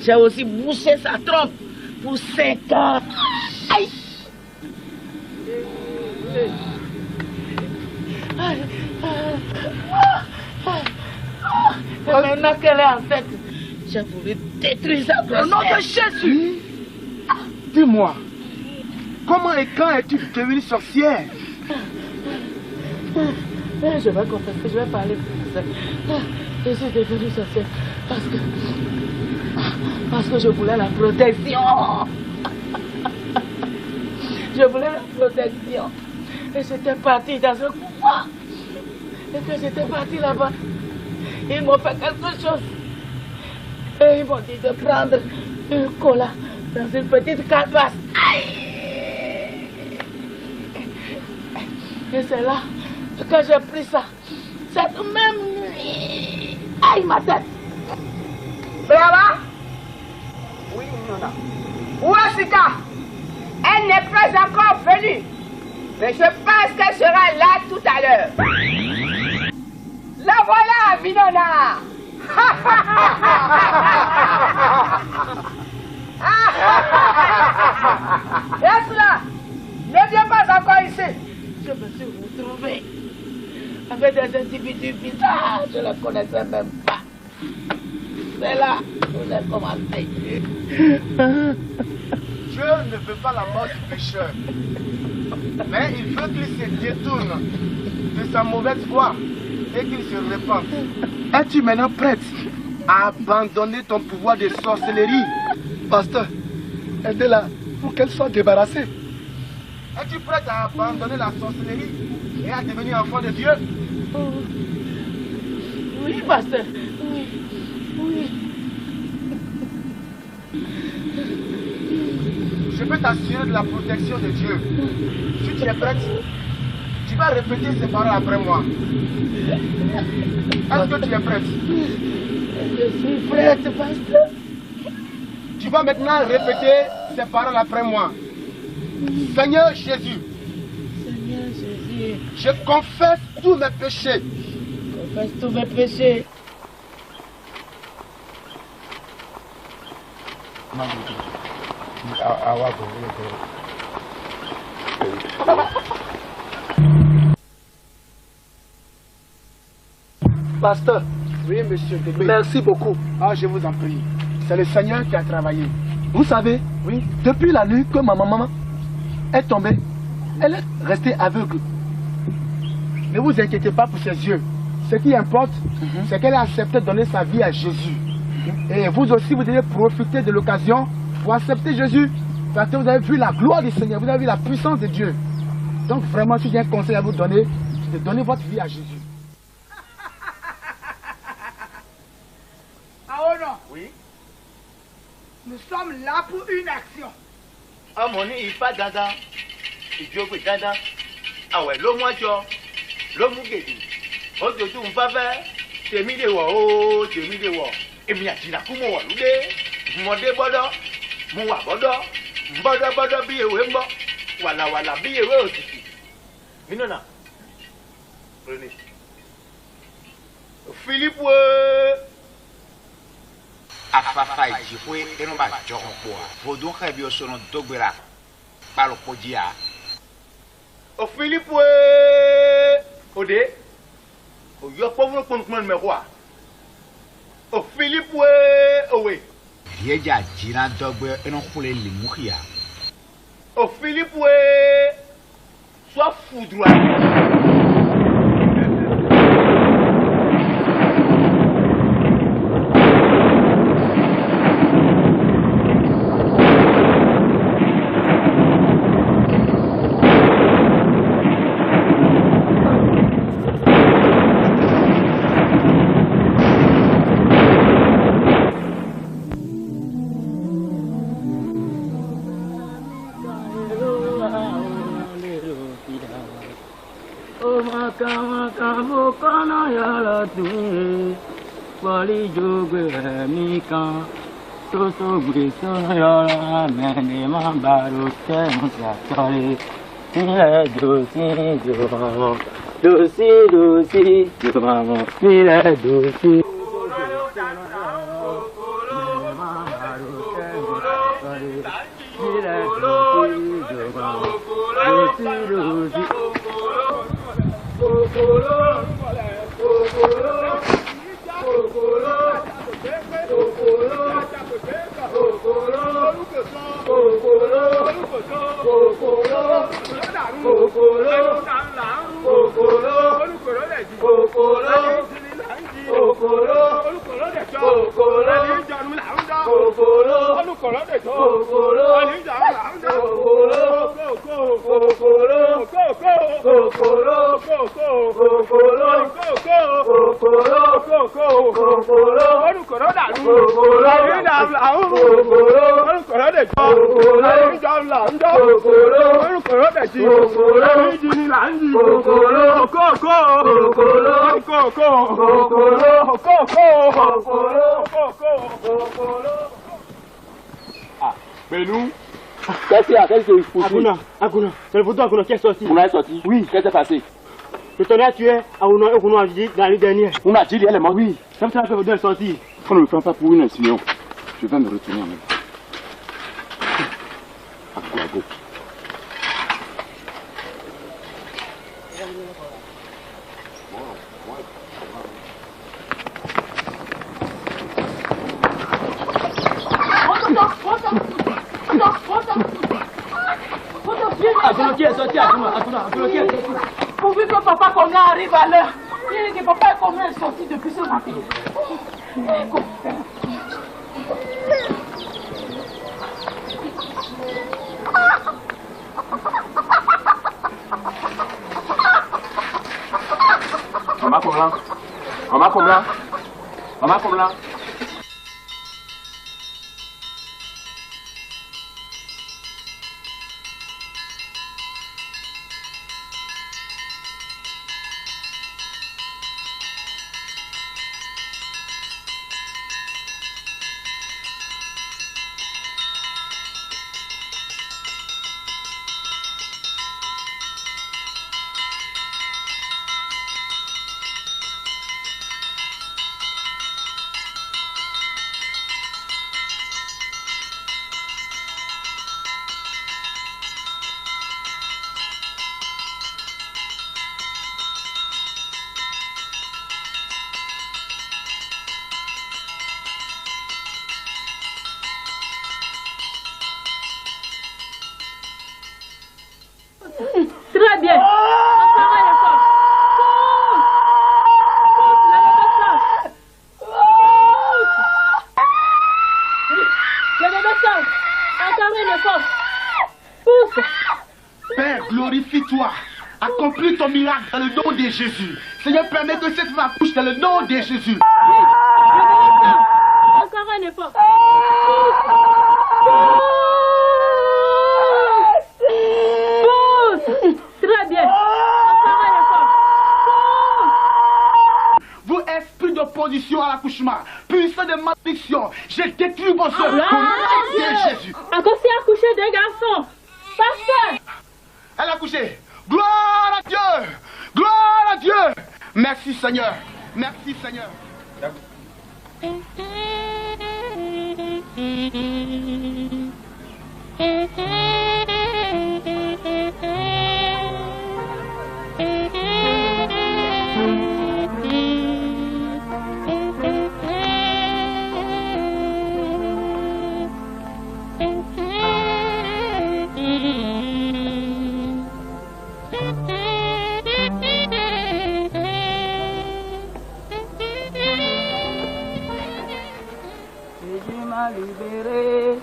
J'ai aussi bouché sa trompe pour 5 ans. Aïe. Et maintenant qu'elle est enceinte, j'ai voulu détruire sa grossesse. Au nom de Jésus. Dis-moi, comment et quand es-tu devenue sorcière? Je vais confesser, je vais parler de ça. Je suis devenue sorcière parce que je voulais la protection. Je voulais la protection. Et j'étais partie dans un couloir. Et quand j'étais partie là-bas, ils m'ont fait quelque chose. Et ils m'ont dit de prendre une cola dans une petite calebasse. Et c'est là que j'ai pris ça. Cette même nuit. Aïe, ma tête. Brava. Oui, Nona. Où est Sika? Elle n'est pas encore venue. Mais je pense qu'elle sera là tout à l'heure. La voilà, Minona. Reste là. Ne viens pas encore ici. Je me suis retrouvée avec des individus bizarres. Je ne les connaissais même pas. C'est là où j'ai commencé. Dieu ne veut pas la mort du pécheur. Mais il veut qu'il se détourne de sa mauvaise voie et qu'il se répande. Es-tu maintenant prête à abandonner ton pouvoir de sorcellerie? Pasteur, aidez-la pour qu'elle soit débarrassée. Es-tu prête à abandonner la sorcellerie et à devenir enfant de Dieu? Oui, pasteur. Oui. Oui. Je peux t'assurer de la protection de Dieu. Si tu es prête, tu vas répéter ces paroles après moi. Est-ce que tu es prête? Je suis prête, pasteur. Tu vas maintenant répéter ces paroles après moi. Seigneur Jésus. Seigneur Jésus. Je confesse tous mes péchés. Confesse tous mes péchés. Pasteur. Oui, monsieur. Merci beaucoup. Ah, je vous en prie. C'est le Seigneur qui a travaillé. Vous savez, oui, depuis la nuit que ma maman est tombée, elle est restée aveugle. Ne vous inquiétez pas pour ses yeux. Ce qui importe, c'est qu'elle a accepté de donner sa vie à Jésus. Et vous aussi, vous devez profiter de l'occasion pour accepter Jésus. Parce que vous avez vu la gloire du Seigneur, vous avez vu la puissance de Dieu. Donc vraiment, si j'ai un conseil à vous donner, c'est de donner votre vie à Jésus. Aono. Oui. Nous sommes là pour une action. Ah mon nez, il pas dada. Il joue avec dada. Ah ouais, l'homme moi l'homme guédi. Oh tu on pas faire. T'es mis de wa oh, t'es mis de wa. Et bien tu n'as comment wa l'oude. Mon dé bodo, mon wa bodo, bodo biye wembo. Wala biye we aussi. Minona. Prenez. Philippe afafa ijifwe eno ba jogon po vodun khabi osono dogbera palo podia o Philippe ode o yo povro pon me kwa o Philippe owe yeja jina dogbe eno khule limukhia o Philippe soit foudroyé O maka mukana yala tuye, wali jogwe mika, soso griso yala mene mambaru temusa tole, ile dosi jomamo, dosi jomamo, ile dosi. Benou, qu'est-ce qu'il y a? Qu'est-ce qu'il faut? Akuna, c'est le photo Akuna qui est sorti. On est sorti? Oui. Qu'est-ce qui s'est passé? Le tonnerre a tué Akuna et Akuna a dit l'année dernière. On a dit, elle est morte? Oui. Comme ça, la photo est sortie. On ne me prend pas pour une insinuation. Je vais me retourner en même. Akuna, go. Akuna qui est sorti, Akuna qui est sorti. Pourvu que papa Konga arrive à l'heure. Il dit que papa Konga est sorti depuis ce matin. Maman Komla. Maman Komla. Maman Komla. Très bien. Père, glorifie-toi. Accomplis ton miracle dans le nom de Jésus. Seigneur, permets que cette femme accouche dans le nom de Jésus. Encore un effort. Très bien. Encore un effort. Vous, esprit d'opposition à l'accouchement, puissant de malédiction, je détruis vos œuvres au nom de Jésus. Encore si accouché d'un garçon. Pasteur. Elle a accouché. Gloire à Dieu. Gloire à Dieu. Merci Seigneur. Merci Seigneur. Libéré,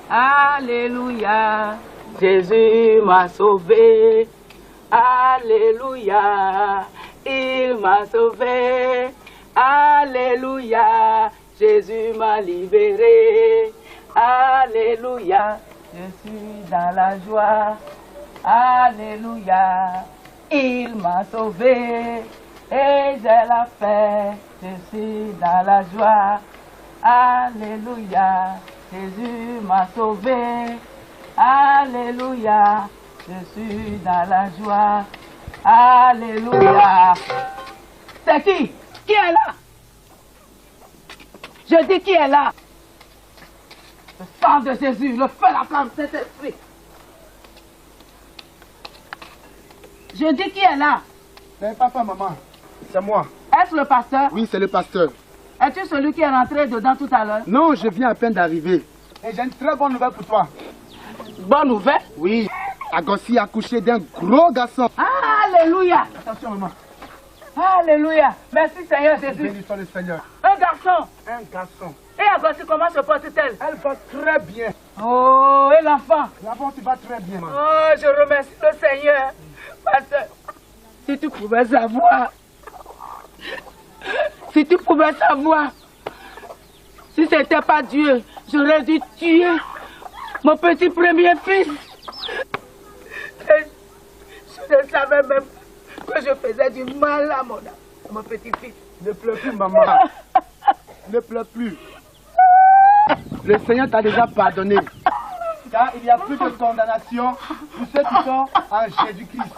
alléluia, Jésus m'a sauvé, alléluia, il m'a sauvé, alléluia, Jésus m'a libéré, alléluia, je suis dans la joie, alléluia, Il m'a sauvé et j'ai la paix, je suis dans la joie. Alléluia, Jésus m'a sauvé. Alléluia, je suis dans la joie. Alléluia. C'est qui? Qui est là? Je dis qui est là? Le sang de Jésus, le feu, la flamme, Saint-Esprit. Je dis qui est là? Mais papa, maman, c'est moi. Est-ce le pasteur? Oui, c'est le pasteur. Es-tu celui qui est rentré dedans tout à l'heure? Non, je viens à peine d'arriver. Et j'ai une très bonne nouvelle pour toi. Bonne nouvelle? Oui, Agossi a accouché d'un gros garçon. Alléluia. Attention, maman. Alléluia. Merci Seigneur Jésus. Béni soit le Seigneur. Un garçon. Un garçon. Et Agossi, comment se porte-t-elle? Elle va très bien. Oh, et l'enfant? L'enfant, tu vas très bien, maman. Oh, je remercie le Seigneur. Pasteur, si tu pouvais savoir. Si tu pouvais savoir. Si ce n'était pas Dieu, j'aurais dû tuer mon petit premier fils. Et je ne savais même que je faisais du mal à mon petit fils. Ne pleure plus, maman. Ne pleure plus. Le Seigneur t'a déjà pardonné. Car il n'y a plus de condamnation pour ceux qui sont en Jésus-Christ.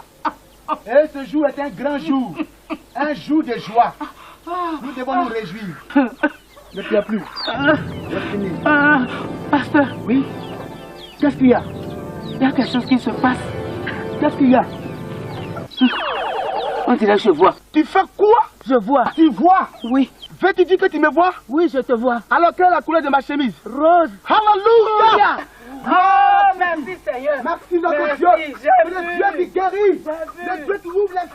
Et ce jour est un grand jour. Un jour de joie. Nous devons nous réjouir. Ne pleure plus. C'est fini. Pasteur. Oui. Qu'est-ce qu'il y a? Il y a quelque chose qui se passe. Qu'est-ce qu'il y a? On dirait que je vois. Tu fais quoi? Je vois. Tu vois? Oui. Veux-tu dire que tu me vois? Oui, je te vois. Alors quelle est la couleur de ma chemise? Rose. Alléluia! Oh, merci Seigneur. Merci notre merci, Dieu. C'est le Dieu qui guérit. Le Dieu qui ouvre les...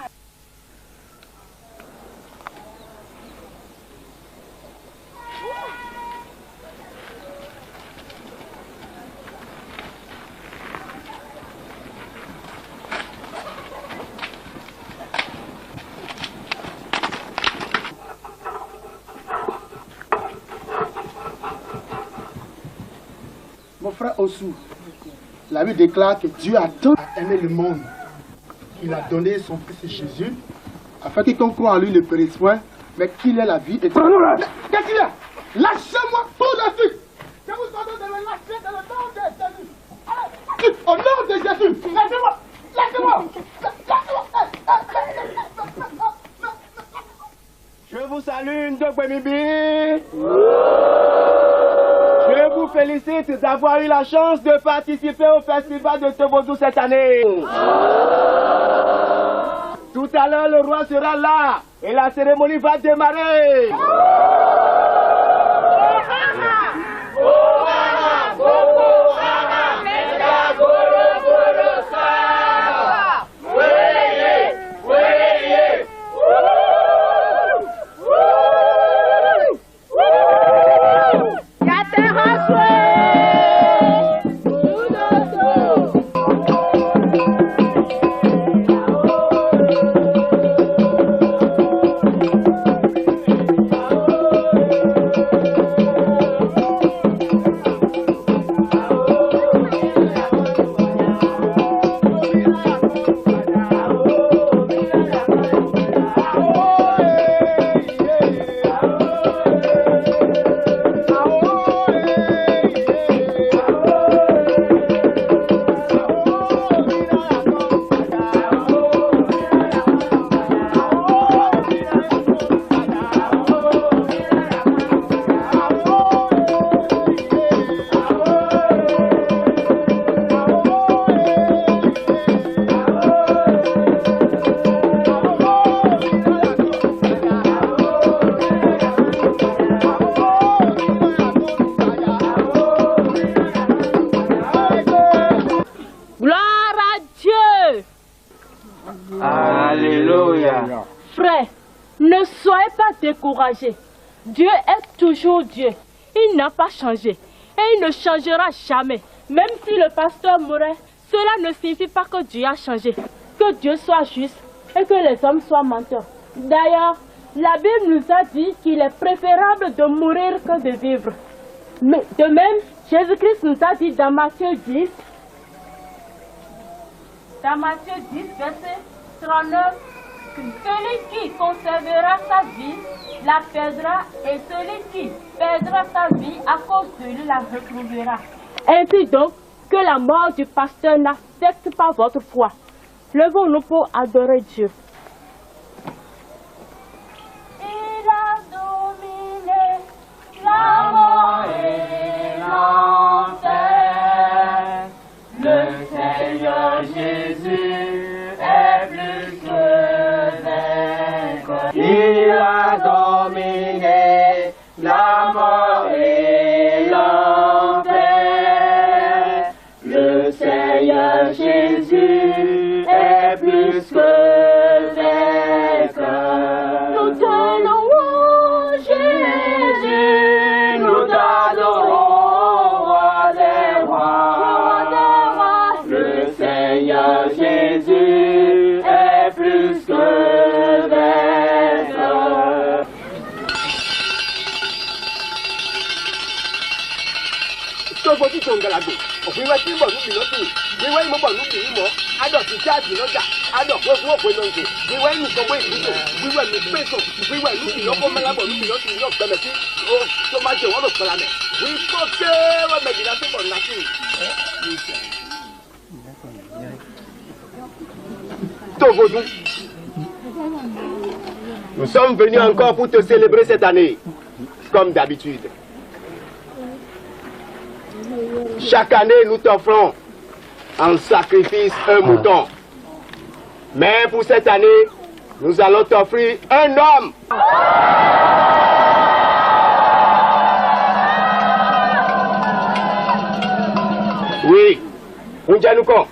Mon frère Osu, la Bible déclare que Dieu a tant aimé le monde qu'il a donné son fils Jésus, afin que quiconque croit en lui ne périsse point, mais qu'il ait la vie éternelle. Qu'est-ce qu'il y a? Lâchez-moi tout de suite! Je vous ordonne de me lâcher dans le nom de Jésus! Allez, au nom de Jésus! Lâchez-moi! Lâchez-moi! Je vous salue, Ndogwemibi. Je vous félicite d'avoir eu la chance de participer au festival de Tovodou cette année. Tout à l'heure, le roi sera là et la cérémonie va démarrer. Découragé. Dieu est toujours Dieu. Il n'a pas changé. Et il ne changera jamais. Même si le pasteur mourait, cela ne signifie pas que Dieu a changé. Que Dieu soit juste et que les hommes soient menteurs. D'ailleurs, la Bible nous a dit qu'il est préférable de mourir que de vivre. Mais de même, Jésus-Christ nous a dit dans Matthieu 10, verset 39. Celui qui conservera sa vie la perdra, et celui qui perdra sa vie à cause de lui la retrouvera. Ainsi donc, que la mort du pasteur n'affecte pas votre foi. Levons-nous pour adorer Dieu. Il a dominé la mort et l'enfer. Le Seigneur Jésus est plus que vainqueur. Il a dominé la mort et l'enfer. Le Seigneur Jésus est plus que vainqueur. Nous te louons, Jésus, nous t'adorons, roi des rois. Le Seigneur Jésus est plus que vainqueur. Tọ́gbọ́dún tó ń galago, òfin wá tí ń bọ̀ níbi lọ́tún, wíwá ìmọ̀ bọ̀ níbi ìmọ̀, adọ̀ ti ṣáàtì lọ́jà, adọ̀ pé fún òpin lọ́nkè, wíwá ìlú sọ pé ìlú wíwá ìlú pèsò, wíwá ìlú ìyọ́kọ́ mẹ́lábọ̀ níbi lọ́tún yóò gbẹmẹ̀ sí, tó máa jẹ wọ́n lọ pẹ̀lá mẹ́, wí kọ́ pé wọ́n mẹ́jì láti bọ̀ láti. Tọ́gbọ́dún, nous sommes venus encore pour te célébrer cette année, comme d'habitude. Chaque année, nous t'offrons en sacrifice un mouton. Mais pour cette année, nous allons t'offrir un homme. Oui, Unjanouko.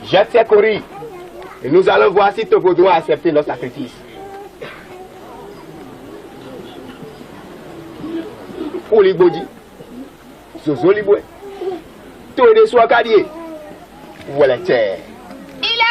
Jette ses coris et nous allons voir si Togodo a accepté le sacrifice. Olibodi, Zozo Liboué, tout de soi Kadié, où est la terre? Il a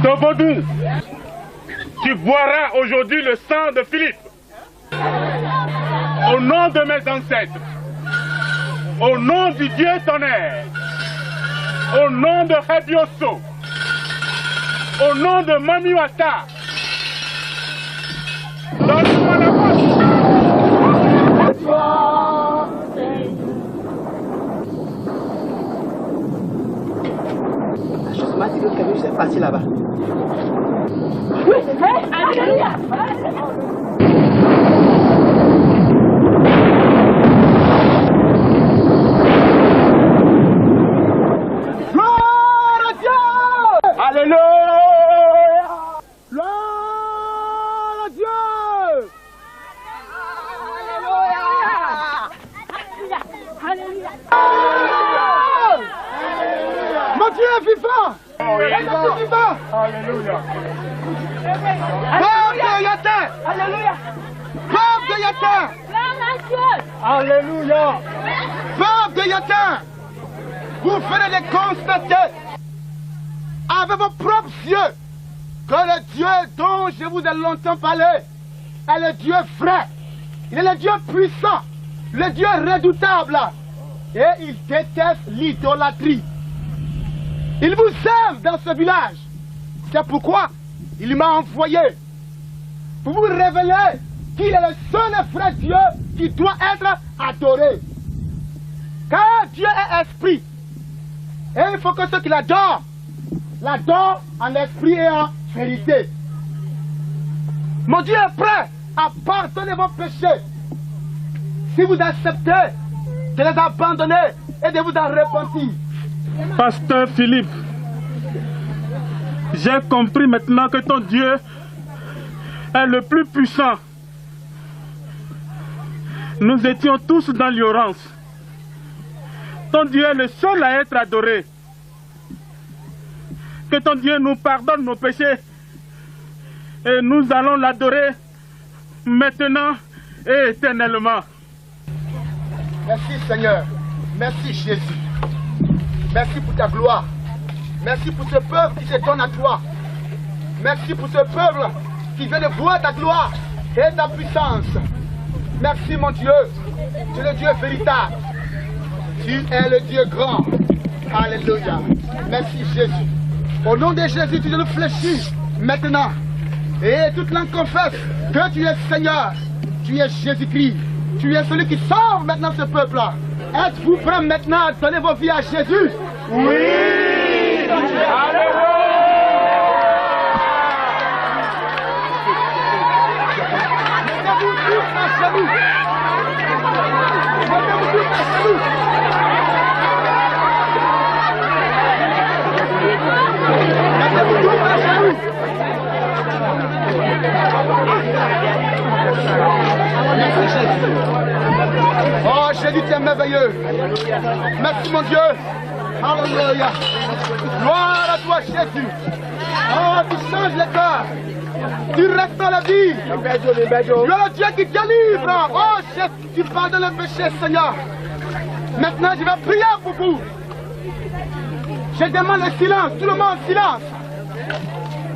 Tovodou, tu boiras aujourd'hui le sang de Philippe. Au nom de mes ancêtres, au nom du Dieu tonnerre, au nom de Hebioso, au nom de Mamiwata, donne-moi la Justement, c'est que Camille s'est passé là-bas. Oui, alléluia. Gloire à Dieu! Alléluia! Gloire à Dieu! Alléluia! Mon Dieu est vivant! Alléluia! Vivant! Alléluia! Peuple de Yatin! Alléluia! Peuple de Yatin! Alléluia! Peuple de Yatin! Vous venez de constater avec vos propres yeux que le Dieu dont je vous ai longtemps parlé est le Dieu vrai. Il est le Dieu puissant, le Dieu redoutable. Et il déteste l'idolâtrie. Il vous aime dans ce village. C'est pourquoi il m'a envoyé pour vous révéler qu'il est le seul et vrai Dieu qui doit être adoré. Car Dieu est esprit. Et il faut que ceux qui l'adorent en esprit et en vérité. Mon Dieu est prêt à pardonner vos péchés si vous acceptez de les abandonner et de vous en repentir. Pasteur Philippe, j'ai compris maintenant que ton Dieu est le plus puissant. Nous étions tous dans l'ignorance. Ton Dieu est le seul à être adoré. Que ton Dieu nous pardonne nos péchés. Et nous allons l'adorer maintenant et éternellement. Merci Seigneur. Merci Jésus. Merci pour ta gloire. Merci pour ce peuple qui se donne à toi. Merci pour ce peuple qui vient de voir ta gloire et ta puissance. Merci mon Dieu. Tu es le Dieu véritable. Tu es le Dieu grand. Alléluia. Merci Jésus. Au nom de Jésus, tu nous fléchis maintenant. Et toute langue confesse que tu es Seigneur. Tu es Jésus-Christ. Tu es celui qui sauve maintenant ce peuple-là. Êtes-vous prêts maintenant à donner vos vies à Jésus? Oui! Alléluia! Mettez-vous tous à genoux. Mettez-vous tous à genoux. Mettez-vous tous à genoux. Merci Jésus. Oh Jésus, tu es merveilleux. Merci mon Dieu. Alléluia. Gloire à toi Jésus. Oh, tu changes les cœurs. Tu restaures la vie. Tu es le Dieu qui délivre. Oh Jésus, tu pardonnes le péché Seigneur. Maintenant je vais prier pour vous. Je demande le silence. Tout le monde silence.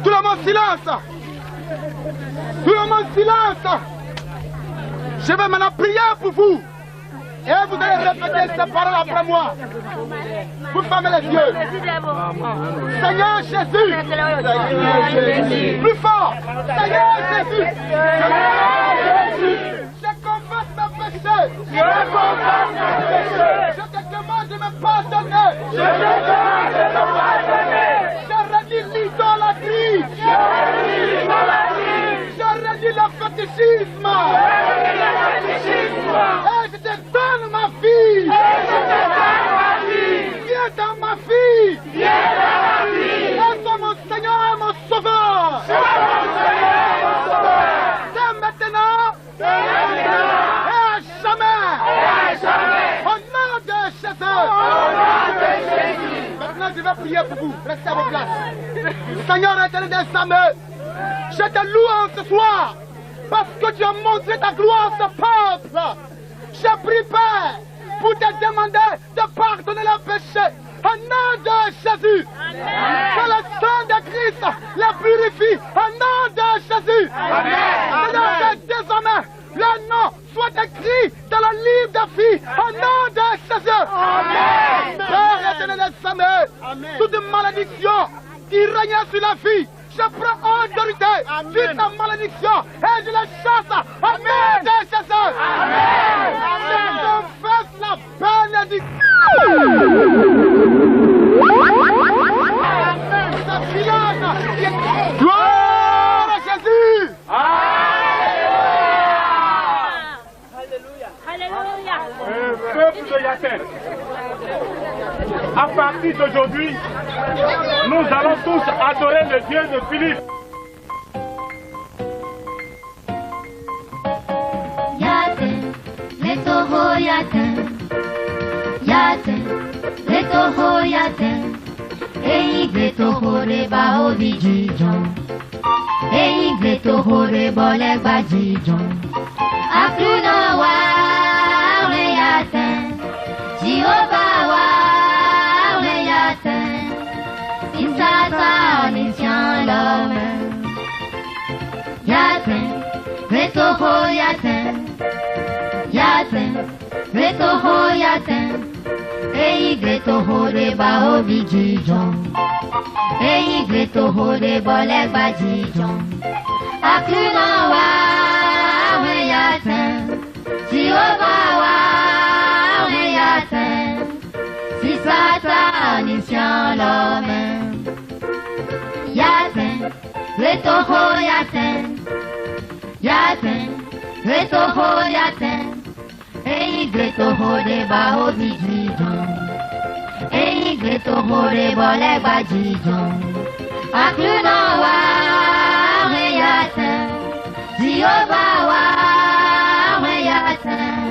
Tout le monde silence. Tout le monde silence. Je vais maintenant prier pour vous. Et vous allez répéter ces paroles après moi. Vous fermez les yeux. Seigneur Jésus. Plus fort. Seigneur Jésus. Je confesse mes péchés. Je te demande de me pardonner. Je redis l'idolâtrie. Je redis le fétichisme. Et je te donne ma vie. Viens dans ma vie. Et sois mon Seigneur et mon Sauveur. Dès maintenant. Et à jamais. Au nom de Jésus. je vais prier pour vous. Restez à vos places. Seigneur éternel Samuel, je te loue ce soir parce que tu as montré ta gloire à ce peuple. Je prie, Père, pour te demander de pardonner leurs péchés. Au nom de Jésus. Que le sang de Christ les purifie. Au nom de Jésus. Seigneur, que désormais, le nom soit écrit dans le livre de vie. Au nom de Jésus. Père éternel Samuel, toute malédiction qui règne sur la vie, je prends autorité sur ta malédiction et je la chasse. Au nom de Jésus. Je confesse la bénédiction. Gloire à Jésus. Peuple de Yaten, à partir d'aujourd'hui, nous allons tous adorer le Dieu de Philippe. Yaten, le toho Yaten, Yaten, le toho Yaten, Eyi toho reba obi jijon, Eyi toho reba legba jijon, Akuna wa we Yaten, Jehovah wa we Yaten, Insasa onisyan l'homme. Yaten, le toho Yaten, Yaten, le toho Yaten, Eyi toho reba obi jijon, Eyi toho reba legba jijon, Akuna wa we Yaten, Jehovah wa we Yaten, si Satan isyan l'homme. Yaten, le toho Yaten, Yaten, le toho Yaten, Eyi toho reba obi jijon, Eyi toho reba legba jijon, Akuna wa we Yaten, Jehovah wa we Yaten,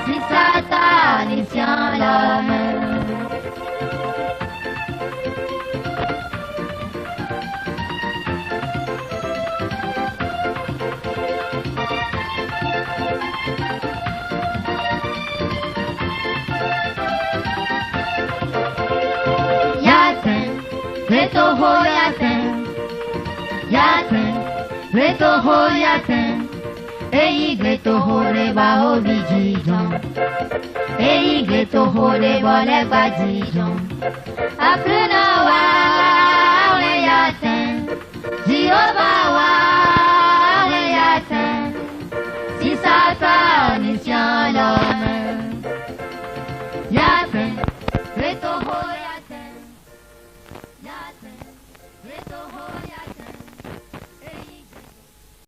si Satan isyan l'homme. Yaten, le toho Yaten, Yaten, le toho Yaten, Eyi toho reba obi jijon, Eyi toho reba legba jijon, Akuna